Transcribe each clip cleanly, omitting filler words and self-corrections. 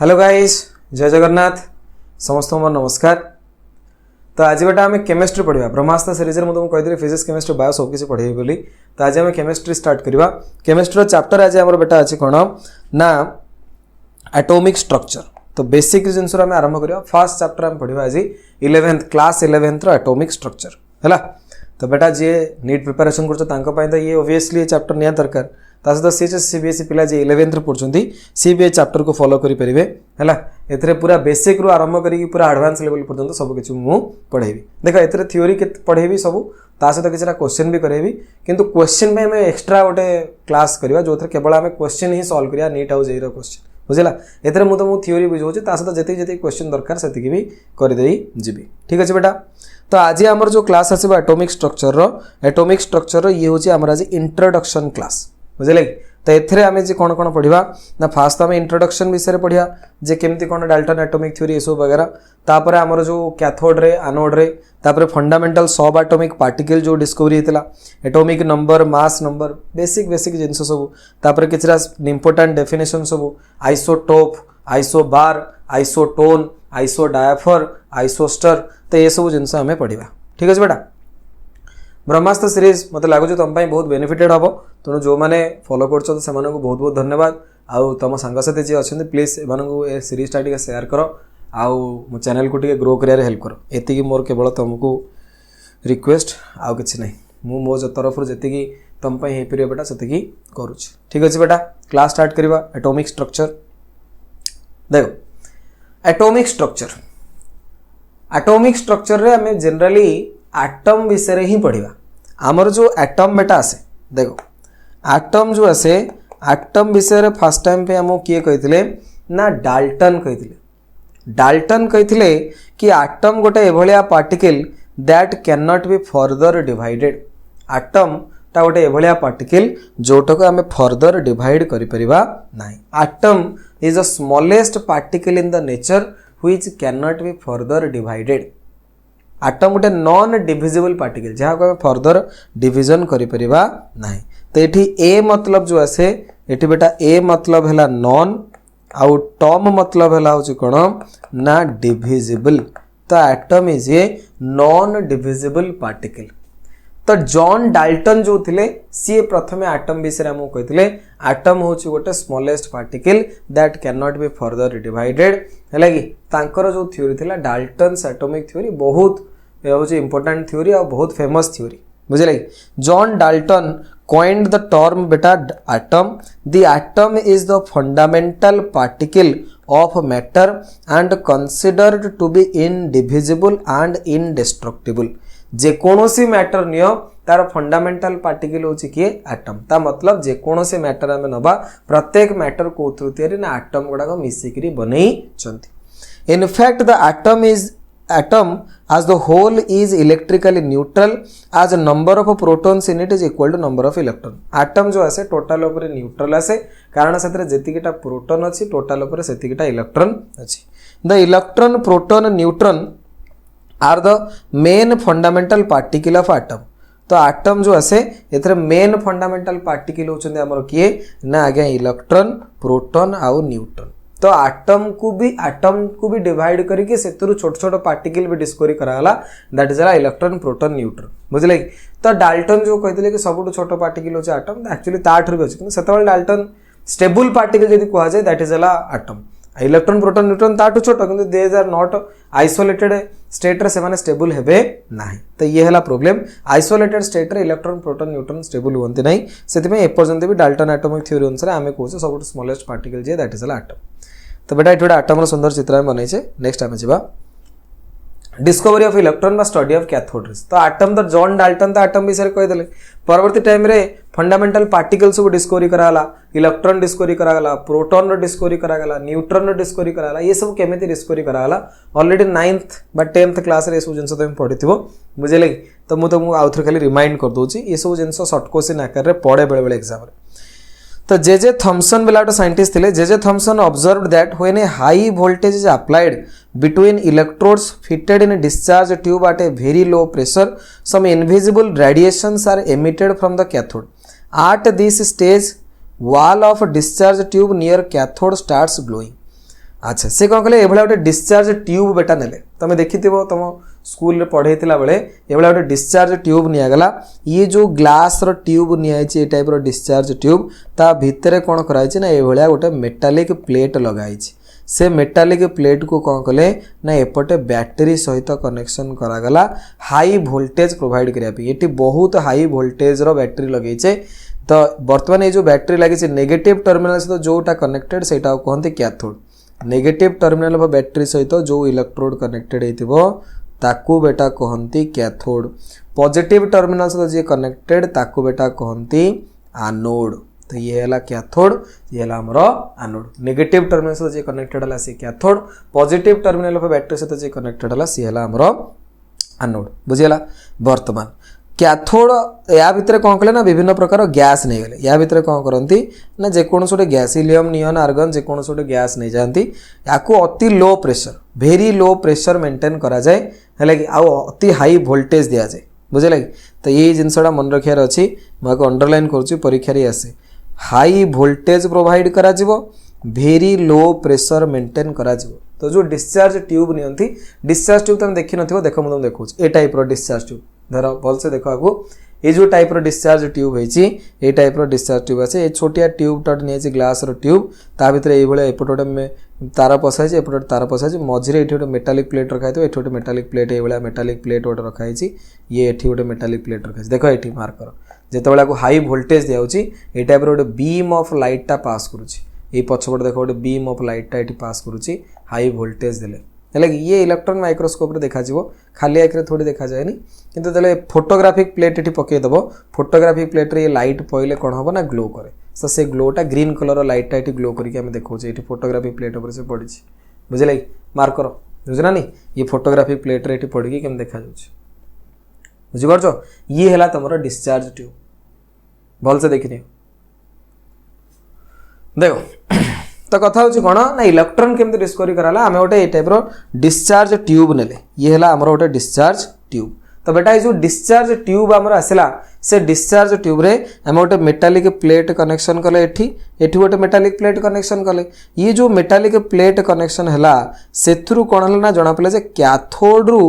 Hello guys, जय जगन्नाथ समस्त मोर नमस्कार। तो आज बेटा आम केमिस्ट्री पढ़ा ब्रह्मास्त्र सीरीज में तुमको कही फिजिक्स केमिस्ट्री बायो सब किसी पढ़ेबी बोली। तो आज आम केमिस्ट्री स्टार्ट करवा। केमिस्ट्री चैप्टर आज आम बेटा अच्छे कौन ना एटॉमिक स्ट्रक्चर। तो बेसिक जिनस आम आरंभ करवा। फर्स्ट चैप्टर आम पढ़ा आज 11th class 11th atomic structure है। तो बेटा जी नीट प्रिपरेशन कर तो ये ओबियसली चैप्टर निया दरकार। सहित सीबीएसई पिला जी 11th पढ़ुंट सीबीएस चैप्टर को फॉलो करेंगे है। पूरा बेसिक रू आरंभ करी पूरा एडवांस लेवल पर्यंत सब किसी मुझे पढ़ेबी। देख ए थ्योरी के पढ़ेबी सब सहित किसी क्वेश्चन भी करेबी। किंतु क्वेश्चन में हमें एक्सट्रा गोटे क्लास करवा जो केवल आम क्वेश्चन ही सॉल्व करिया नीट आउ जेई क्वेश्चन बुझला। ए मुझे तुमको थ्योरी बुझाऊँ सहित जी क्वेश्चन दरकार से भी करदे जीवी। ठीक अच्छे बेटा। तो आज आमर जो क्लास आसो एटॉमिक स्ट्रक्चर ये हूँ आमर आज इंट्रोडक्शन क्लास बुझे। तो एथे आम जी कौन कौन पढ़ा ना फास्ट आम इंट्रोडक्शन विषय पढ़ा जे केमती कौन डाल्टन एटॉमिक थ्योरी ये सब वगैरह। तापर आमर जो कैथोड रे एनोड रे तापर फंडामेंटल सब एटॉमिक पार्टिकल जो डिस्कवरी होता atomic number mass number basic जिनस सब। तापर किसी इंपोर्टेंट डेफिनेशन सब isotope isobar isotone isodiapher isoster. तो ये सब जिनस आम पढ़ा। ठीक अच्छे बेटा। ब्रह्मास्त्र सीरीज मत लगुच तुम बहुत बेनिफिटेड हम। तेणु जो मैंने फॉलो कर बहुत बहुत धन्यवाद। आउ तुम सांगसाथी जी अच्छे प्लीज ए सीरीजटा टे सेयार कर आउ मो चैनल को टे ग्रो कर हेल्प कर। एति मोर केवल तुमको रिक्वेस्ट आउ कि ना मु मो तरफ जी तुम हो पार बेटा से करुच्ची। ठीक अच्छे बेटा। क्लास स्टार्ट करवा। एटॉमिक स्ट्रक्चर देखो एटॉमिक स्ट्रक्चर रे हमें जनरली एटम विषय ही पढ़ा। आमर जो एटम बेटा आसे देखो एटम जो आसे एटम विषय फर्स्ट टाइम पे आमको किए कहते ना डाल्टन कहते। डाल्टन कहते कि एटम गोटे एभलिया particle that can not be further divided. Atom ता गोटे एभलिया पार्टिकल जोटा को आम फर्दर डिवाइड करि परिबा नाही। Atom is the smallest particle in the nature which can not be further divided. Atom गोटे नॉन डिविजिबल पार्टिकल जहाँ को फर्दर डिविजन करिपरिबा नाही। तो ये ए मतलब जो आसे ये बेटा ए मतलब है नॉन आउ टर्म मतलब है कौन ना डिविजिबल। तो atom is a non divisible particle. तो जॉन डाल्टन जो थिले सी प्रथम एटम विषय आमको कहते एटम हूँ गोटे smallest particle that can not be further divided है कि तांकर जो थ्योरी थिला डाल्टन्स एटॉमिक थ्योरी बहुत हूँ इंपोर्टेंट थ्योरी और बहुत फेमस थ्योरी बुझे। John Dalton coined the term beta atom. The atom is the fundamental particle of matter and considered to be indivisible and indestructible. जेकोसी मैटर नियो तार fundamental particle होची किए एटम। ता मतलब जेकोसी मैटर आम नबा प्रत्येक मैटर को तृतीय ना एटम गुड़ाक मिसिकी बनई चंती। In fact the atom as the whole is electrically neutral as a number of protons in it is equal to number of electron. atom जो आसे टोटल ऊपर न्यूट्रल आसे कारण से जेतिकिटा प्रोटॉन अच्छी टोटल ऊपर सेतिकिटा इलेक्ट्रॉन अच्छी। The electron proton neutron are the main fundamental particle of atom. तो एटम जो आसे एथरे मेन फंडामेंटल पार्टिकल होचंदे हमर किए ना आगे इलेक्ट्रॉन प्रोटॉन आउ न्यूट्रॉन। तो एटम को भी डिवाइड करके से छोट छोट पार्टिकल भी डिस्कवरी कराला that is electron proton neutron बुझे। तो डाल्टन जो कहते कि सब छोट पार्टिकल होचे एटम एक्चुअली ताठर भी अच्छे से डाल्टन स्टेबल पार्टिकल जब कह जाए that is atom. Electron proton neutron ताठू छोट किंतु they are not isolated state रे से स्टेबल हेबे नाही। तो ये है प्रॉब्लम आइसोलेटेड स्टेट रे इलेक्ट्रॉन प्रोटॉन न्यूट्रॉन स्टेबल होती नहीं से एपर्यंत भी डाल्टन एटॉमिक थ्योरी अनुसार आम कहे सब smallest particle J that is atom. तो बेटा ये आटम सुंदर चित्र बनई। नेक्स्ट आम जा discovery of electron study of cathode raise. तो एटम तो जॉन डाल्टन तो एटम विषय कहीदे परवर्ती टाइम रे फंडामेंटल पार्टिकल सब डिस्कवरी कराला इलेक्ट्रॉन डिस्कवरी कराला प्रोटॉन डिस्कवरी कराला न्यूट्रॉन डिस्कवरी कराला ये सब केमिति डिस्कवरी कराला ऑलरेडी 9th बा 10th क्लास रे सब जिनस तुम पढ़िथिबो बुझिले। तो मु तुमको आउथर खाली रिमाइंड कर दोची ये सब जिनस शॉर्ट क्वेश्चन आकार रे पड़े बेले बेले एग्जाम रे। तो जे थॉमसन बेला गोटे साइंटिस्ट थे J Thomson observed that when A high voltage is applied between electrodes fitted in a discharge tube at a very low pressure some invisible radiations are emitted from the cathode. At this stage wall of discharge tube near cathode starts glowing. अच्छा से कौन कले एभला गोटे discharge tube बेटा नेले तुम देखि तुम स्कूल रे पढ़ेला बेले एभला गोटे डिस्चार्ज ट्यूब निगला ये जो ग्लास रो ट्यूब नियाई टाइप रो डिस्चार्ज ट्यूब ता भितर कौन कराई ना एभला गोटे मेटालिक प्लेट लगाई से मेटालिक प्लेट को कौन कले ना एपटे बैटेरी सहित कनेक्शन करागला हाई वोल्टेज प्रोवाइड करने ये बहुत हाई वोल्टेज रो बैटेरी लगे तो बर्तमान ये जो बैटेरी लगी नेगेटिव टर्मिनल सहित जोटा कनेक्टेड से कहते cathode negative terminal of battery सहित जो इलेक्ट्रोड कनेक्टेड होइतिबो ताकू बेटा कहंती कैथोड पॉजिटिव टर्मिनल सहित जे कनेक्टेड ताकू बेटा कहंती एनोड तो ये हला कैथोड ये हला हमरो एनोड नेगेटिव टर्मिनल सहित जे कनेक्टेड हला से cathode positive terminal of battery सहित जे कनेक्टेड हला से हला हमरो एनोड बुझियला वर्तमान कैथोड या भितर कौन कले ना विभिन्न प्रकार गैस नहीं गले या भितर कौन करती ना जेकोसी गोटे गैस हिलियम नियन आर्गन जेकोसी गोटे गैस नहीं जाती या अति लो प्रेशर भेरी लो प्रेशर मेंटेन करा जाए है कि अति हाई वोल्टेज दिया जाए बुझे तो ये जिनसा मन रखार अच्छी मुझे अंडरलाइन करुच्ची परीक्षा आसे हाई वोल्टेज प्रोवाइड करा भेरी लो प्रेशर मेंटेन करा तो जो डिस्चार्ज ट्यूब नियंती डिस्चार्ज ट्यूब तुम देखी नथिबो देखो तुम देखो ए टाइप रो डिस्चार्ज ट्यूब धर भल से देखो आपको ये जो टाइप रो डिस्चार्ज ट्यूब होइची ए टाइप रो डिस्चार्ज ट्यूब आसे ए छोटिया ट्यूब टट नियछि ग्लास रो ट्यूब ता भितर ए भले एपटोटे में तार पसाई छै एपटोटे तार पसाई छै मझिरे एठी गोटे मेटालिक प्लेट रखा है एठी गोटे मेटालिक प्लेट ए भले मेटालिक प्लेट गोटे रखा है ये एठी गोटे मेटालिक प्लेट रखा है देखो एठी मार्क करो जेतेबेला को हाई वोल्टेज दिया होची ए टाइप रो गोटे बीम ऑफ लाइट ता पास करूची ये पछपट देखो गोटे बीम ऑफ लाइट टा एठी पास करूची हाई वोल्टेज देले है ये इलेक्ट्रॉन माइक्रोस्कोप रे देखा जीवो खाली आँख थोड़ी देखा जाए किंतु तेल फोटोग्राफिक प्लेट ये पकईदेव फोटोग्राफिक प्लेट रे ये लाइट पड़े कौन हम ना ग्लो करे तो से ग्लोटा ग्रीन कलर लाइट टा ग्लो करके देखा ये फोटोग्राफिक प्लेट पर से पड़ी बुझे मार्क कर बुझना नहीं ये फोटोग्राफिक प्लेट रे पड़ी केम देखा बुझीपार ये है तुम डिस्चार्ज ट्यूब भल से देखनी देखो तो कथा हूँ कौन ना इलेक्ट्रॉन केमती डिस्कवरी कराला आम गोटे ये टाइप डिस्चार्ज ट्यूब नेले ये है आमर गोटे डिस्चार्ज ट्यूब तो बेटा ये जो डिस्चार्ज ट्यूब आमर आसला से डिस्चार्ज ट्यूब रे आम गोटे मेटालिक प्लेट कनेक्शन कले एठी गोटे मेटालिक प्लेट कनेक्शन कले ये जो मेटालिक प्लेट कनेक्शन है सेथुरु कौन है ना जना पड़े जे कैथोड रु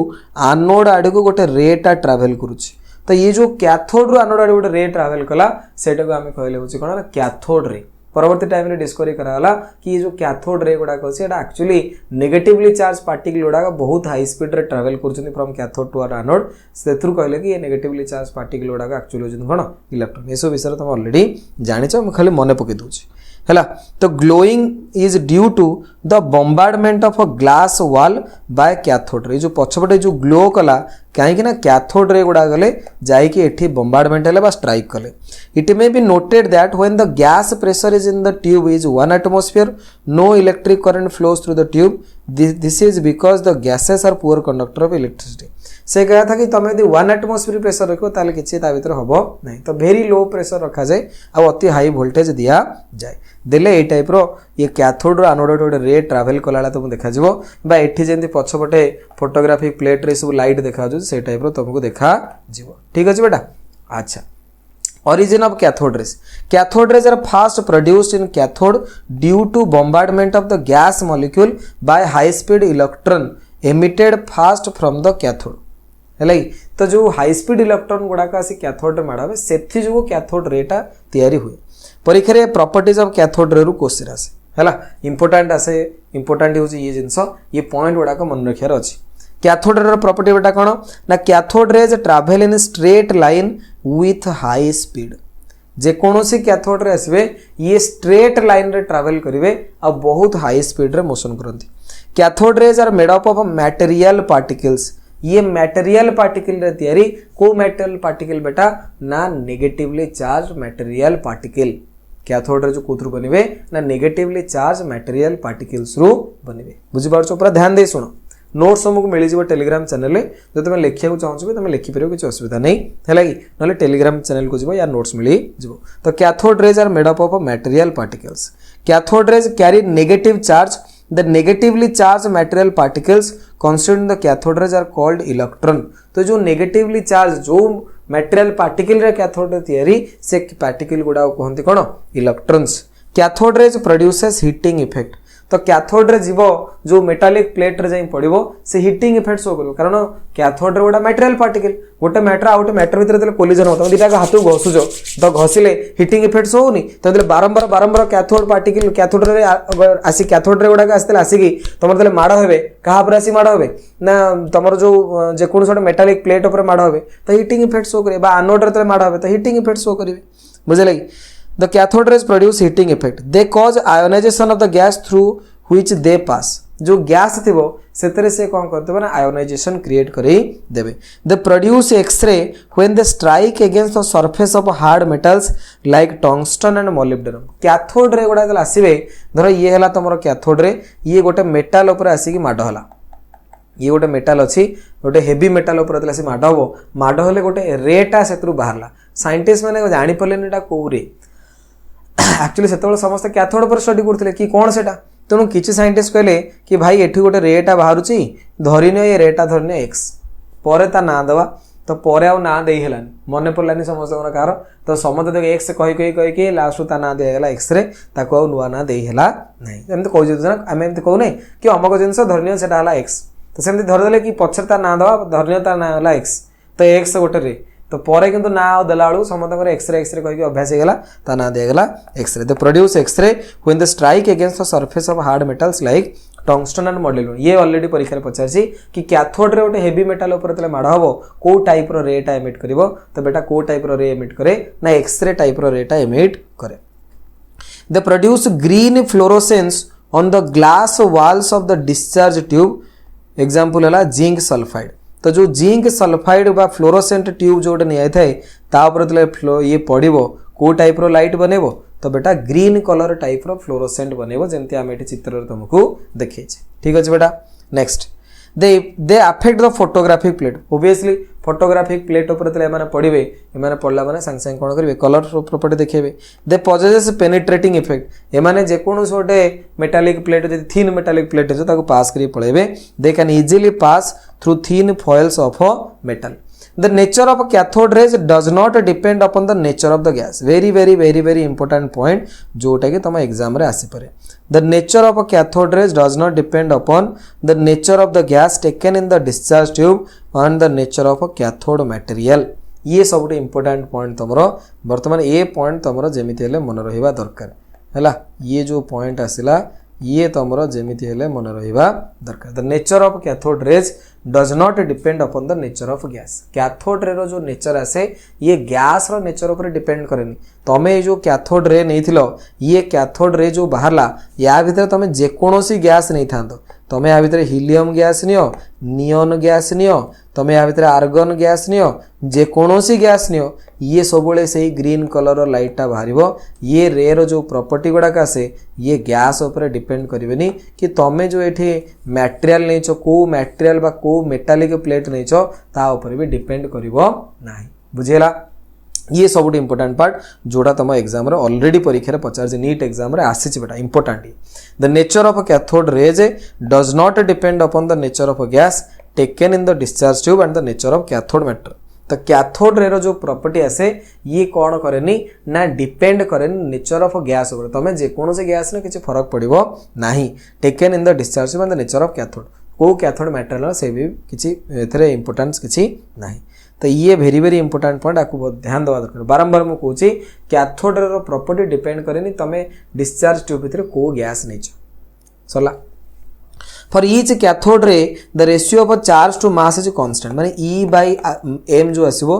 एनोड आड़ को गोटे रेटा ट्रावेल करुच्ची तो ये जो कैथोड रु एनोड आड़ गोटे रे ट्रावेल कला सेटा को आम कहले हूँ कौन कैथोड रे परवर्ती टाइम रे डिस्कवरी कराला कि ये जो कैथोड रे गुड़ाक अच्छे एक्चुअली नेगेटिवली चार्ज पार्टिकल गुड़ाक बहुत हाई स्पीड रे ट्रावेल कर फ्रॉम कैथोड टू एनोड से कहले कि ये नेगेटिवली चार्ज पार्टिकल गुड़ाक एक्चुअली होचन कौन इलेक्ट्रॉन ये सब विषय तुम ऑलरेडी जानिछ मैं खाली मन पकई दूची है तो glowing is due to the bombardment of a glass wall by cathode ray जो पछपटे जो ग्लो कला कहीं ना कैथोड रे गुड़ा गले जाइए एठी बम्बार्डमेंट है स्ट्राइक कले it may be noted that when the gas pressure is in the tube is 1 atmosphere no electric current flows through the tube this is because the gases are poor conductor of electricity से कहा था कि तुम यदि 1 atmosphere pressure रखो ताले किछि ता भीतर हबो नहीं तो वेरी लो प्रेशर रखा जाए आ अति हाई वोल्टेज दिया जाए देले ए टाइप रो ये कैथोड एनोड गोटे रे ट्रावेल कला तुमको देखा जिवो बा एठी जेंति पछपटे फोटोग्राफिक प्लेट रे सब लाइट देखा जो से टाइप रो तुमको देखा जिवो ठीक अछि बेटा अच्छा origin of cathode rays are first produced in cathode due to bombardment of the gas molecule by high speed electron emitted fast from the cathode है तो जो हाई स्पीड इलेक्ट्रॉन गुड़ाक आसी कैथोड माड़ा हुए से जो कैथोड रेटा तैयारी हुए परीक्षा रे properties of cathode ray question आसे है इंपोर्टेंट आसे इंपोर्टेंट होची ये जिनस ये पॉइंट गुड़ाक मन रखार अच्छी कैथोड रे प्रॉपर्टी बेटा कौन ना cathode rays travel in straight line with high speed जेकोसी कैथोड रे आसबे ये स्ट्रेट लाइन रे ट्रैवल करेंगे आ बहुत हाई स्पीड रे मोशन करती cathode rays are made up of material particles ये मटेरियल पार्टिकल रे तैयारी को मटेरियल पार्टिकल बेटा ना negatively charge material particle cathode ray जो कोथरु बनिबे ना नेगेटिवली चार्ज मटेरियल पार्टिकल्स रु बनिबे बुझि पारछो पूरा ध्यान दे सुनो नोट्स तुमको मिल जाए टेलीग्राम चैनल जो तुम लिखा चाहो तुम लिखिपर किसी असुविधा नहीं है कि ना टेलीग्राम चैनल को या नोट्स मिल जाव तो cathode rays are made up of material particles cathode rays carry negative charge the negatively charge material particles constitute the cathode rays are called electron तो जो नेगेटिवली चार्ज जो मटेरियल पार्टिकल रे cathode ray तैयारी से particle गुड़ा कहते कौन electrons cathode rays produces heating effect तो कैथोड रे जीव जो मेटालिक प्लेट रे जाई पड़िबो से हिटिंग इफेक्ट शो करिवो कारण कैथोड रे गोटा मटेरियल पार्टिकल गोटे मैटर आ गोटे मैटर भितर जेते कोलिजन होता दिटा हाथ घसुजो तो घसिले हिटिंग इफेक्ट शो होनी तो बारंबार बारंबार कैथोड पार्टिकल कैथोड रे आसी कैथोड रे गोटा आस्ते आसिकी तुम तेल माड़ हे क्या आसी माड़ हे ना तुम जो जेको गोटे मेटालिक प्लेट उपर माड़ हे तो हिटिंग इफेक्ट शो करेंगे आनोड रे माड़ हे तो हिटिंग इफेक्ट शो करेंगे बुझे कि the cathode rays produce heating effect they cause ionisation of the gas through which they pass जो गैस थी से से कौन करते ना आयोनाइजेशन क्रिएट कर देवे the produce x ray when they strike against the surface of hard metals like tungsten and molybdenum cathode ray गुड़ा आसवे धर ये है तुम कैथोड रे ये गोटे मेटाल उपर आसिक माड़ है ये गोटे मेटाल अच्छी गोटे हेवी मेटाल उपर माड़ हम माड़ हेले गोटे रेटा से बाहर साइंटिस्ट मैंने जापारे कौ रे एक्चुअली से समस्त कैथोड पर स्टडी करते कि कौन से तेणु किसी साइंटिस्ट कहले कि भाई एठी गोटे रेटा बाहर धरिनियो ये रेटा धरिनियो एक्स पर ता ना दवा तो पर आउ ना दे हेलानी मन पड़लानी समस्त कार तो समस्त देख एक्स कही लास्ट ता ना दिगला एक्स रे ताको नुआ ना दे हेला नहीं एमती कहना आम एमती कहूने कि अमक जिनस धरिनियो सेटा हला एक्स तो सेमती धरदेले कि पछर ता ना दवा धरिनियो ता ना हला एक्स तो एक्स गोटे रे तो पर किंतु ना देला बेलू समस्त एक्सरे कही अभ्यास होगा ता ना दिगला X-ray the produce x ray when the strike against the surface of hard metals like tungsten and molybdenum ये ऑलरेडी परीक्षा पचार कि कैथोड रे गोटे हेवी मेटाल उपर माड़ हम कौ टाइप रेटा एमिट कर तो बेटा कौ टाइप रे एमिट करे ना एक्सरे टाइप रेटा एमिट करे the produce green fluorescence on the glass walls of the discharge tube example है जिंक सल्फाइड तो जो जिंक सल्फाइड बा फ्लोरोसेंट ट्यूब जो नहीं था ये पड़ो कौ टाइप लाइट बनइब तो बेटा ग्रीन कलर टाइप फ्लोरोसेंट बनइब जमती आम ये चित्र तुमको देखे ठीक अच्छे बेटा next they affect the photographic plate obviously photographic plate उपर पढ़े एम पढ़ला मैंने सांगे सांगे कौन करेंगे कलर प्रॉपर्टी देखेबे दे पजेस पेनिट्रेटिंग इफेक्ट एमाने जेकोनोस गोटे मेटालिक प्लेट जब थीन मेटालिक प्लेट है पास कर पड़ेबे they can easily pass through thin foils of a metal the nature of cathode rays does not depend upon the nature of the gas very very very very important point जोटा कि तुम exam रे आसी परे the nature of cathode rays does not depend upon the nature of the gas taken in the discharge tube and the nature of cathode material ये सब important point तुम बर्तमान ये पॉइंट तुम जमीती हेले मन रहिबा दरकार हैला ये जो पॉइंट आसिला ये तुम जमीती हेले मन रहिबा दरकार the nature of cathode rays does not depend upon the nature of gas cathode ray रो जो नेचर आसे ये गैस रो नेचर ऊपर डिपेंड करेनी तमें जो कैथोड रे नहीं थिलो ये कैथोड रे जो बाहरला या भीतर तमें जेकोसी गैस नहीं था तमें या भीतर हीलियम गैस नियो नियोन गैस नियो तमें या भीतर आर्गन गैस नियो जेकोसी गैस नियो ये सब से ग्रीन कलर लाइटा बाहर ये रे रो जो प्रॉपर्टी गुड़ाक आसे ये गैस उपर डिपेंड करेनि कि तमें जो ये मटेरियल नहीं कौ मटेरियल बा कौ मेटालिक प्लेट नहीं ता ऊपर भी डिपेंड करिवो नाही बुझेला ये सब इंपोर्टेंट पार्ट जोड़ा तुम एग्जाम ऑलरेडी परीक्षा पचार नीट एग्जाम आसी बेटा important the nature of cathode rays does not depend upon the nature of gas taken in the discharge tube and the nature of cathode matter तो cathode ray जो property आसे ये कौन करेनि ना depend करेनि nature of gas ऊपर तुम जेकोसी gas ने किसी फरक पड़ो ना taken in the discharge tube and the nature of cathode कौ कैथोड मटेरियल से भी किसी इंपोर्टेंस किसी ना तो ये वेरी वेरी इंपोर्टेंट पॉइंट आपको बहुत ध्यान देवा दरकार बारंबार मुझे कहूँ कैथोड रो प्रॉपर्टी डिपेंड करेनि तुम डिस्चार्ज ट्यूब भितर को गैस नहीं सरला for each cathode ray the ratio of charge to mass is constant माने ई बाय एम जो आसीबो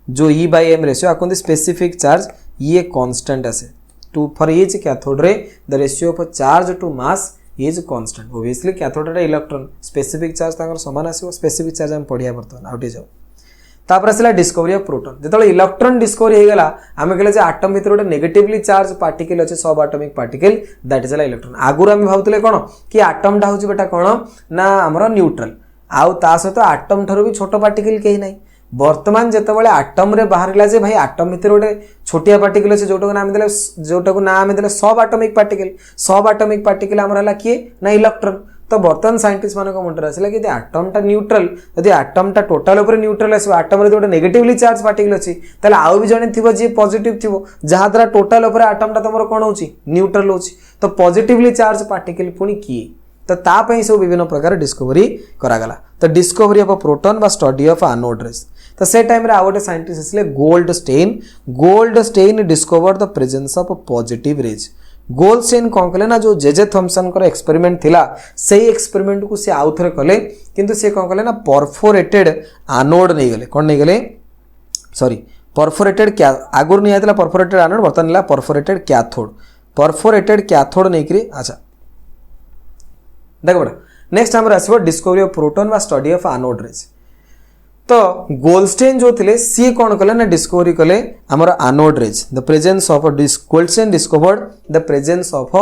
जो ई बाय एम रेशियो आकुंदी स्पेसिफिक चार्ज ये कांस्टेंट आसे to for each cathode ray the ratio of charge to mass is constant obviously cathode ray electron specific charge तांकर समान आसीबो specific charge हम पढ़िया बर्तमान आउटे जाओ तापर आसला डिस्कवरी ऑफ प्रोटॉन जो इलेक्ट्रॉन डिस्कवरी हो गला आम कहले आटम भीतर गोटे नेगेटिवली चार्ज पार्टिकल अच्छे subatomic particle that is electron आगुर आम भावुले कौन कि आटम टा हूँ बेटा कौन ना आमर न्यूट्रल आउ ता सहित आटम ठारू भी छोट पार्टिकल कहीं ना बर्तमान जितेबाला आटम रे बाहर जे भाई आटम भीतर गोटे छोटिया पार्टिकल अच्छे जोटा को ना आम सब आटमिक पार्टिकल आमर है किए ना इलेक्ट्रॉन तो बर्तमान साइंटिस्ट मान मुंडे आसला कि आटमटा न्यूट्रल जदि आटमटा टोटाल उपर न्यूट्रल आसो आटम रे गोटे नेगेटिवली चार्ज पार्टिकल अच्छी ताले आउ भी जने थिबो जे पॉजिटिव थिबो जहाँ द्वारा टोटाल उपर आटमटा तुम कौन होची न्यूट्रल होची तो पॉजिटिवली चार्ज पार्टिकल पुणी किए तो तापई सब विभिन्न प्रकार डिस्कवरी करागला तो डिस्कवरी ऑफ प्रोटॉन बा स्टडी ऑफ एनोड रेज तो से टाइम रे आउटे साइंटिस्ट आसले Goldstein discover the presence of positive raise Goldstein कौन कले ना जो जेजे थॉमसन को एक्सपेरिमेंट थिला से एक्सपेरिमेंट को से आउ थरे कले किंतु से कौन कले ना परफोरेटेड एनोड नहीं गले कौन नहीं गले सॉरी परफोरेटेड क्या आगुर नहीं आइतला परफोरेटेड एनोड बर्तन ला परफोरेटेड कैथोड नहीं करी अच्छा देखो बड़ा नेक्स्ट हमर आसीबो डिस्कवरी ऑफ प्रोटॉन बा स्टडी ऑफ एनोड रेज तो गोल्डस्टेन जो थिले सी कौन कले ना डिस्कवरी कले हमर anode rays the presence of Goldstein discovered the presence of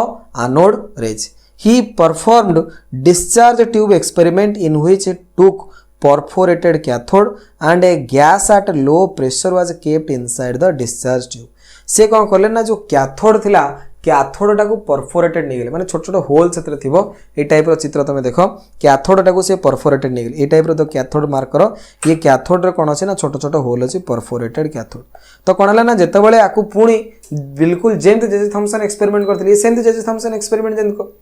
anode raise he performed discharge tube experiment in which it took perforated cathode and a gas at low pressure was kept inside the discharge tube से कौन कले ना जो cathode थिला cathode टाको perforated नहीं गले माने छोट छोट होल सेतरे थिबो ए टाइप रो चित्र तमे देखो कैथोड टाको से परफोरेटेड नहीं गले ए टाइप रो तो कैथोड मार्क करो ये कैथोड रे कोन अछि ना छोट छोट होल अछि परफोरेटेड कैथोड तो कोन हला ना जते बेले आकु पुणी बिल्कुल जेमते जेजे थॉमसन एक्सपेरिमेंट करथिले सेमते जेजे थॉमसन एक्सपेरिमेंट जेन को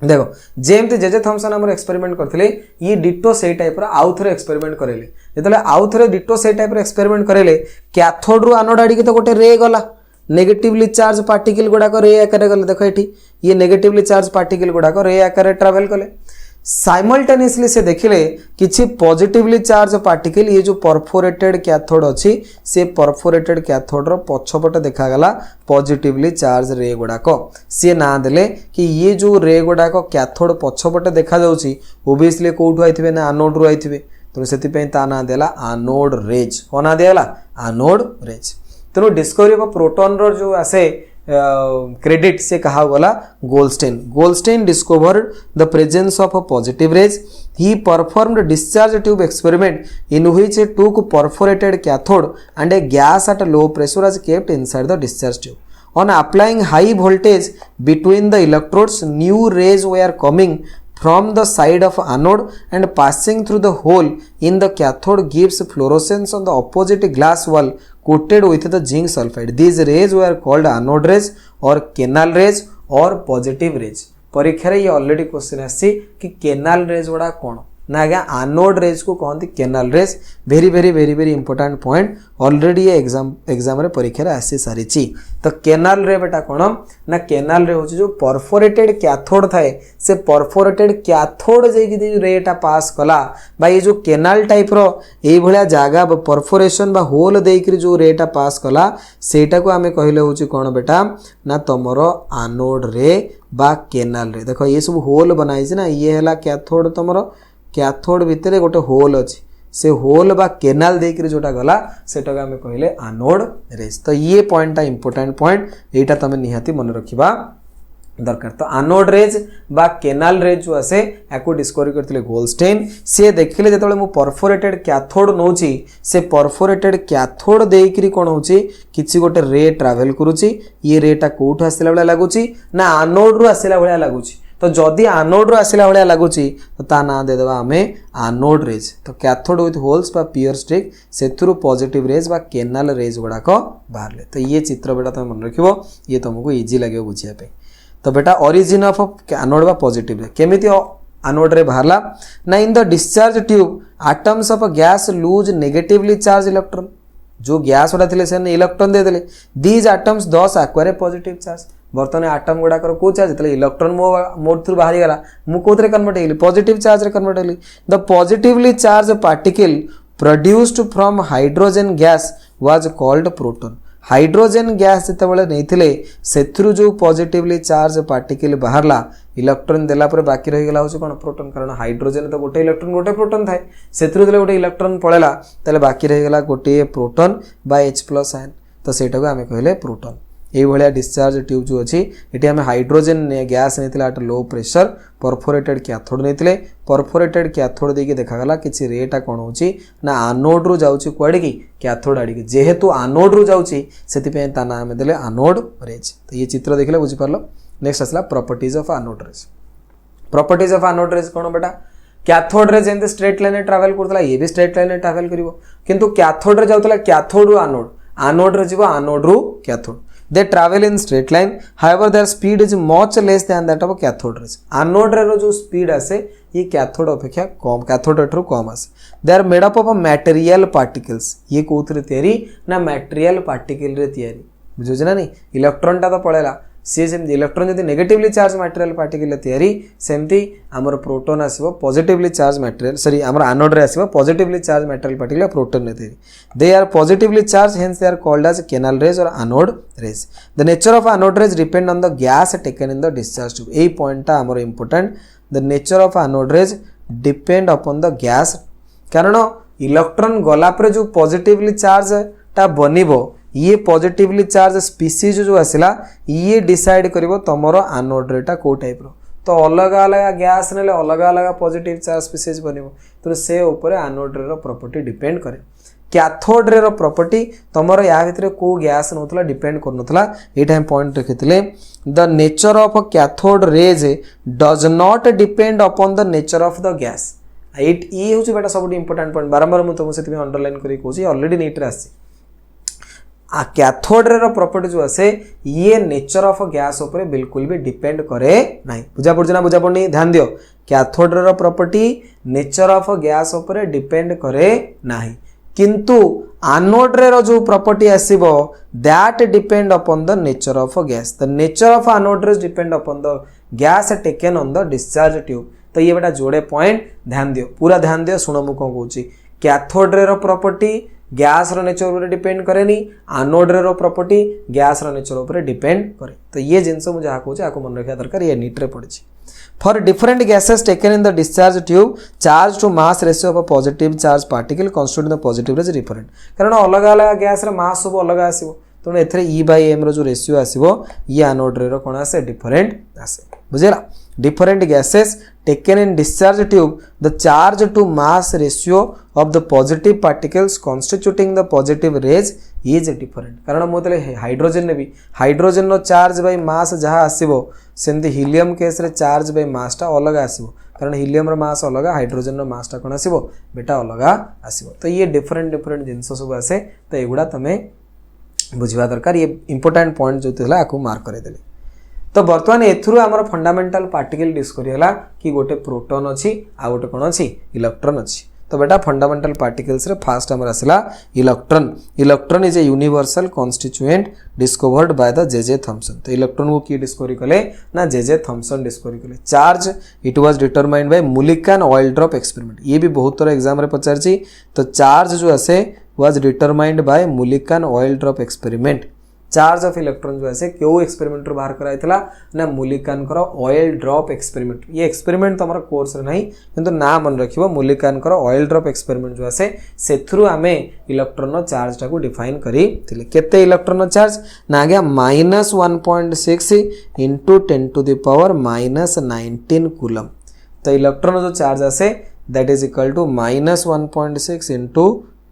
देखो जेमते जेजे थॉमसन हमर एक्सपेरिमेंट करथिले ये डिटो से टाइप रो आउ थरे एक्सपेरिमेंट करेले जेतले आउ थरे डिटो से टाइप रो एक्सपेरिमेंट करेले कैथोड रो एनोड आडी के तो गोटे रे गला नेगेटिवली चार्ज पार्टिकल गुडा को रे आकार गले देखो एठी ये नेगेटिवली चार्ज पार्टिकल गुडा को रे आकार ट्रैवल कले साइमल्टेनियसली से देखिले किछि पॉजिटिवली चार्ज पार्टिकल ये जो परफोरेटेड कैथोड अछि से परफोरेटेड कैथोड रो पछपट देखा गला पॉजिटिवली चार्ज रे गुडा को से ना देले कि ये जो रे गुडा को कैथोड पछपट देखा जाउछि ओबियसली कोठु आइथिबे ना एनोड रो आइथिबे तो सेति पे ता ना देला एनोड रेज कोना देला एनोड रेज तो डिस्कवरी ऑफ प्रोटॉन रो जो आसे क्रेडिट से कहा गला Goldstein discovered the presence of positive raise he performed discharge tube experiment in which he took perforated cathode and a gas at low pressure was kept inside the discharge tube on applying high voltage between the electrodes new rays were coming from the side of anode and passing through the hole in the cathode gives fluorescence on the opposite glass wall coated with the zinc sulfide. These rays were called anode rays or canal rays or positive rays. परीक्षा रे ये already question आसी कि canal raise गुड़ा कौन ना आज्ञा anode rays को कहते canal raise very very very very important point already ये एग्जाम रे परीक्षा रे आसी सारी तो कैनाल रे बेटा कौन ना कैनाल रे होची जो परफोरेटेड कैथोड थाए से परफोरेटेड कैथोड जे रेटा पास कला बा ये जो कैनाल टाइप रो एई भलिया जागा परफोरेशन बा होल देकरी जो रेटा पास कला सेटा को आमे कहले होची कौन बेटा ना तमरो एनोड रे बा कैनाल रे देखो ये सब होल बनाई ना ये हला कैथोड तमरो कैथोड भितर गोटे होल अच्छी से होल बा कैनाल देकर जोटा गला सेटा आमे कहले एनोड रेज तो ये पॉइंट इंपोर्टेंट पॉइंट एटा तमे निहाती मन रखिबा दरकार तो एनोड रेज बा कैनाल रेज जो आसे याको डिस्कवरी करथिले गोल्डस्टेन से देखिले जेतबेले मु परफोरेटेड कैथोड नोची से परफोरेटेड कैथोड देइकरी कोन होची किछि गोटे रे ट्रैवल करूची ये रेटा कोठ आसिला बेला लागुची ना एनोड रो आसिला बेला लागुची तो जदि एनोड रो आसिला बेला लागुची तो ता ना दे देबा हमें एनोड रेज तो कैथोड विथ होल्स बा पियर स्टिक सेथुरु पॉजिटिव रेज बा कैनाल रेज गुडा को बाहरले तो ये चित्र बेटा तुम मन रखिबो ये तुमको इजी लागे बुझिया पे तो बेटा ओरिजिन ऑफ एनोड बा पॉजिटिव रे केमिति एनोड रे बाहरला ना in the discharge tube atoms of gas lose negatively charge electron जो गैस उडा थिले से इलेक्ट्रॉन दे देले these atoms thus acquire positive charge बर्तमान आटम गुड़ा को चार्ज जो इलेक्ट्रॉन मोर थ्रू बाहरी गला मु कोथरे कन्वर्ट हेली पॉजिटिव चार्ज रे कन्वर्ट हेली the positively charge particle produced from hydrogen gas was called proton hydrogen gas जिते बड़े नहीं सेथुरु जो पॉजिटिवली चार्ज पार्टिकल बाहरला इलेक्ट्रॉन देला पर बाकी रही गला होची कोन प्रोटॉन कारण हाइड्रोजन तो गोटे इलेक्ट्रॉन गोटे प्रोटॉन थाए सेथुरु देले गोटे इलेक्ट्रॉन पळेला तले बाकी रही गला गोटे प्रोटॉन बाय H+ आयन तो सेटा को आमे कहले प्रोटॉन ये भाया डिस्चार्ज ट्यूब जो अच्छी ये आम हाइड्रोजन गैस नहीं at low pressure perforated cathode नहीं परफोरेटेड कैथोड देके देखागला कि रेटा कौन होची ना एनोड रु जाउची कुआडे की कैथोड आड़ी जेहेतु एनोड रु जाउची सेति ता नाम देले एनोड रेज तो ये चित्र देखले बुझी पारलो नेक्स्ट आसला properties of anode rays properties of anode rays कौन बेटा कैथोड रे जेंते स्ट्रेट लाइन ट्रैवल करतला ये भी स्ट्रेट लाइन ट्रैवल करिवो किंतु कैथोड रे जाउतला कैथोड रु एनोड एनोड रे जीवो एनोड रु cathode they travel in straight line however their speed is much less than that of a cathode rays anode रे रो जो स्पीड आसे ये कैथोड अपेक्षा कम कैथोड रे कम आसे they are made up of a material particles ये कोथरे तयारी ना मटेरियल पार्टिकल रे तयारी बुझुछ ना नहीं इलेक्ट्रॉन टा तो पळेला सी सेमती इलेक्ट्रॉन जदि नेगेटिवली चार्ज मटेरियल पार्टिकल तयारी सेमती आमर प्रोटॉन आसीबो पॉजिटिवली चार्ज मटेरियल सॉरी आमर एनोड रे आसीबो positively charge material particle proton रे तयारी they are positively charge hence they are called as canal rays और anode rays the nature of anode rays depend on the gas taken in the discharge tube एई point टा आमर important the nature of anode rays depend upon the gas कारण electron गला पर जो positively charge टा बनिबो ये पॉजिटिवली चार्ज स्पीसीज जो आसला ये डिसाइड करिवो तमरो एनोड रेटा को टाइप रो तो अलग अलग गैस नेले अलग अलग पॉजिटिव चार्ज स्पीसीज बनिवो तो से ऊपर एनोड रे रो प्रॉपर्टी डिपेंड करे कैथोड रे रो प्रॉपर्टी तमरो या भितर को गैस नथला डिपेंड करनथला एटा हम पॉइंट रखितले the nature of cathode rays does not depend upon the nature of the gas एट ई होची बेटा सब इंपोर्टेंट पॉइंट बारंबार मु तुम सेति अंडरलाइन करी कोची ऑलरेडी नीट रे आसी आ कैथोड रे प्रॉपर्टी जो आसे ये नेचर ऑफ गैस ऊपर बिल्कुल भी डिपेंड करे नहीं बुझा पड़छ ना बुझा पड़नी ध्यान दियो cathode ray property nature of gas ऊपर डिपेंड करे नहीं किंतु एनोड रे जो प्रॉपर्टी आसीबो that depend upon the nature of gas the nature of anode rays depend upon the gas taken on the discharge tube तो ये बेटा जोड़े पॉइंट ध्यान दियो पूरा ध्यान दियो सुनो मु कोन कहूची कैथोड रे प्रॉपर्टी गैस रो नेचर ऊपर डिपेंड करे नी एनोड रे प्रॉपर्टी गैस रो नेचर ऊपर डिपेंड करे तो ये जिंस मु जहा कहूची आको मन रखिया दरकार ये नीट रे पड़छि for different gases taken in the discharge tube charge to mass ratio of a positive charge particle constitute the positive rays different कारण अलग अलग गैस रे मास सब अलग आसीबो तो एथरे E/m रो जो रेशियो आसीबो ये एनोड रे रो कोन आसे डिफरेंट आसे बुझेला different gases taken in discharge tube the charge to mass ratio of the positive particles constituting the positive rays is different कारण मोतले हाइड्रोजन ने भी हाइड्रोजन नो चार्ज बाय मास जहा आसीबो सेमती हीलियम केस रे चार्ज बाय मास टा अलग आसीबो कारण हीलियम रो मास अलग हाइड्रोजन रो मास टा कोन आसीबो बेटा अलग आसीबो तो ये डिफरेंट जिंस सब आसे तो एगुडा तमे बुझिबा दरकार ये इंपोर्टेंट पॉइंट जो थिला आकु मार्क करे देले तो बर्तमान एथुरु हमर फंडामेंटल पार्टिकल डिस्कस होला कि गोटे प्रोटॉन अछि आ गोटे कोन अछि इलेक्ट्रॉन अछि तो बेटा फंडामेंटल पार्टिकल्स रे फर्स्ट हमर आसला electron is a universal constituent discovered by the J Thomson तो इलेक्ट्रॉन को की डिस्कवरी कले ना जे थॉमसन डिस्कवरी कले charge it was determined by Mulliken oil drop experiment ये भी बहुत तरह एग्जाम रे पचारची तो चार्ज जो आसे was determined by Mulliken oil drop experiment charge of electron जो है क्यों एक्सपेरिमेंट बाहर कराइथला ना मुलिकान कर ऑयल ड्रॉप एक्सपेरिमेंट ये एक्सपेरिमेंट तमरा कोर्स रे नहीं किंतु ना मन रखिबो मुलिकान कर ऑयल ड्रॉप एक्सपेरिमेंट जो है सेथुरु आमे इलेक्ट्रॉन चार्ज टा को डिफाइन करी थिले केते इलेक्ट्रॉन चार्ज ना आ गया -1.6 into 10 to the power -19 coulomb तो इलेक्ट्रॉन जो चार्ज आसे that is equal to -1.6 into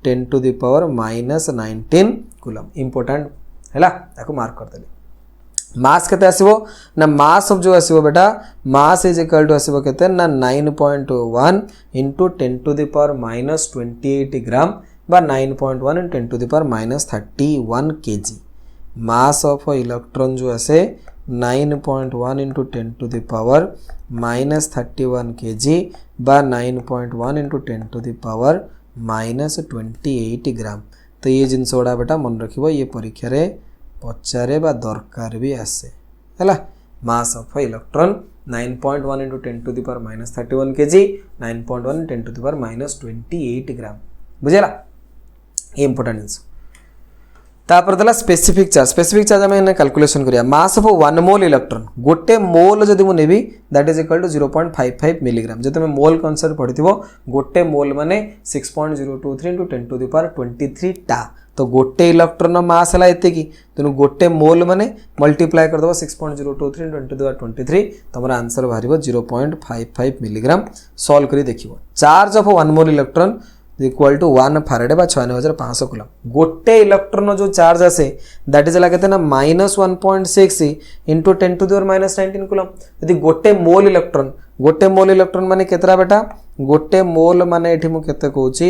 10 to the power -19 coulomb important हैला ताको मार्क कर देले मास केते आसीबो ना मास ऑफ जो आसीबो बेटा मास इज इक्वल टू आसीबो केते ना 9.1 into 10 to the power -28 ग्राम बा 9.1 into 10 to the power -31 kg mass of electron जो आसे 9.1 into 10 to the power -31 kg बा 9.1 into 10 to the power -28 ग्राम तो ये जिनस गुड़ा बेटा मन रखिबो ये परीक्षा रे पचारे बा दरकार भी आसे हैला मास of electron 9.1 into 10 to the power -31 kg 9.1 into 10 to the power -28 ग्राम बुझेला ये इंपोर्टेंट जिनस तापर दला स्पेसिफिक चार्ज हमें कैलकुलेशन करिया मास ऑफ 1 मोल इलेक्ट्रॉन गोटे मोल जदि मु नेबी that is equal to 0.55 milligram जदि मैं मोल कॉन्सेप्ट पढ़िथिबो गोटे मोल माने 6.023 into 10 to the power 23 टा तो गोटे इलेक्ट्रॉन मास हला एते की तेनु गोटे मोल माने मल्टीप्लाई कर दबो 6.023 into 10 to the power 23 तमरा आंसर बाहरिबो 0.55 मिलीग्राम सॉल्व करी देखिबो charge of 1 mole electron equal to 1 faraday बा 96,500 कूलम गोटे इलेक्ट्रॉन जो चार्ज आसे दैट इज लागते ना -1.6 into 10 to the power -19 coulomb यदि गोटे मोल इलेक्ट्रॉन गोटे मोल इलेक्ट्रॉन माने केतरा बेटा गोटे मोल माने एठी मु केते कहूची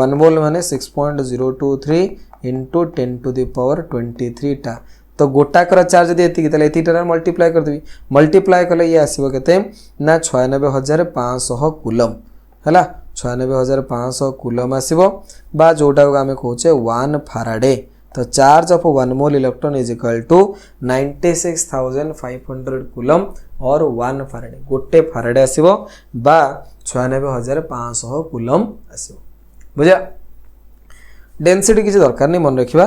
1 मोल माने 6.023 इंटू 10 टू द पावर 23 टा तो गोटाकर चार्ज यदि एति तले एति टा मल्टीप्लाई कर देबी मल्टीप्लाई कले ये आसीबो केते ना 96500 कूलम हला 96500 कूलम आसीबो बा जोटा को आमे कहूचे 1 फैराडे तो charge of 1 mole electron is equal to 96500 coulomb और 1 फैराडे गोटे फैराडे आसीबो बा 96500 कूलम आसीबो बुझा डेंसिटी किसी दरकार नहीं मन रखिबा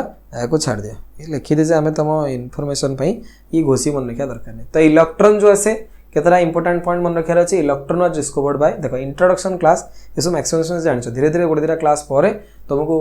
को छाड़ दिया ये लिखि दे जे हमें तम इन्फॉर्मेशन पई ये घोषी मन रखिया दरकार नहीं तो इलेक्ट्रॉन जो आसे केतरा इंपोर्टेंट पॉइंट मन रखिया अछि इलेक्ट्रॉन वाज डिस्कवर्ड बाय देखो इंट्रोडक्शन क्लास ये सब एक्सप्लेनेशन जानछो धीरे धीरे गोटे दिरा क्लास परे तुमको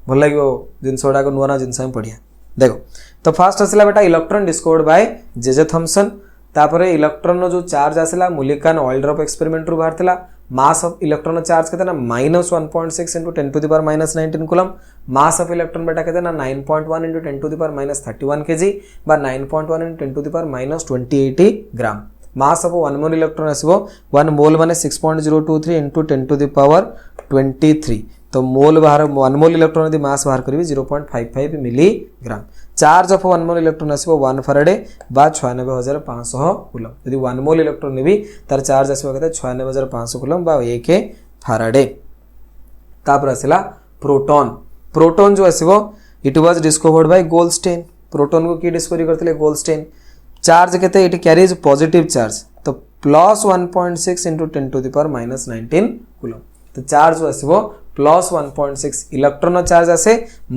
भल लागियो जिनसोडा को नुवा जिनस हम पढ़िया देखो तो फास्ट आसला बेटा electron discovered by J Thomson तापरे इलेक्ट्रॉन नो जो चार्ज आसला मुलिकान ऑयल ड्रॉप एक्सपेरिमेंट रु बाहरतला मास ऑफ इलेक्ट्रॉन चार्ज केतना -1.6 into 10 to the power -19 coulomb mass of electron बेटा केतना 9.1 into 10 to the power -31 kg बा 9.1 into 10 to the power -280 gram mass of 1 mole electron आसीबो 1 mole माने 6.023 into 10 to the power 23 तो मोल बाहर 1 mole electron यदि mass बाहर करिवि 0.55 milligram charge of 1 mole electron आसीबो 1 फैराडे बा 96500 कूलम यदि 1 मोल इलेक्ट्रॉन नेबी तार चार्ज आसीबो केते 96500 कूलम बा 1 फैराडे तापर आसीला प्रोटॉन प्रोटॉन जो आसीबो it was discovered by Goldstein proton को की डिस्कवरी करथिले गोल्डस्टेन चार्ज केते इट कैरीज पॉजिटिव चार्ज तो +1.6 into 10 to the power -19 coulomb तो चार्ज आसीबो +1.6 इलेक्ट्रॉन चार्ज आसे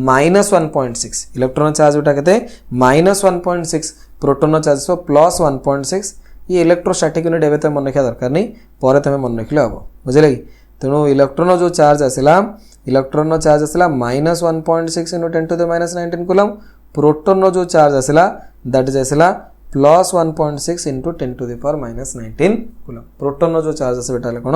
-1.6 इलेक्ट्रॉन चार्ज उठा केते -1.6 प्रोटॉन चार्ज सो +1.6 ये इलेक्ट्रोस्टैटिक यूनिट एबे त मन रखिया दरकार नहीं परे तमे मन रखिले हबो बुझले कि तेणु इलेक्ट्रॉन जो चार्ज आसला इलेक्ट्रॉन चार्ज आसला -1.6 into 10 to the -19 coulomb proton जो चार्ज आसला दैट इज आसला +1.6 into 10 to the power -19 coulomb proton जो चार्ज आसे बेटा कोन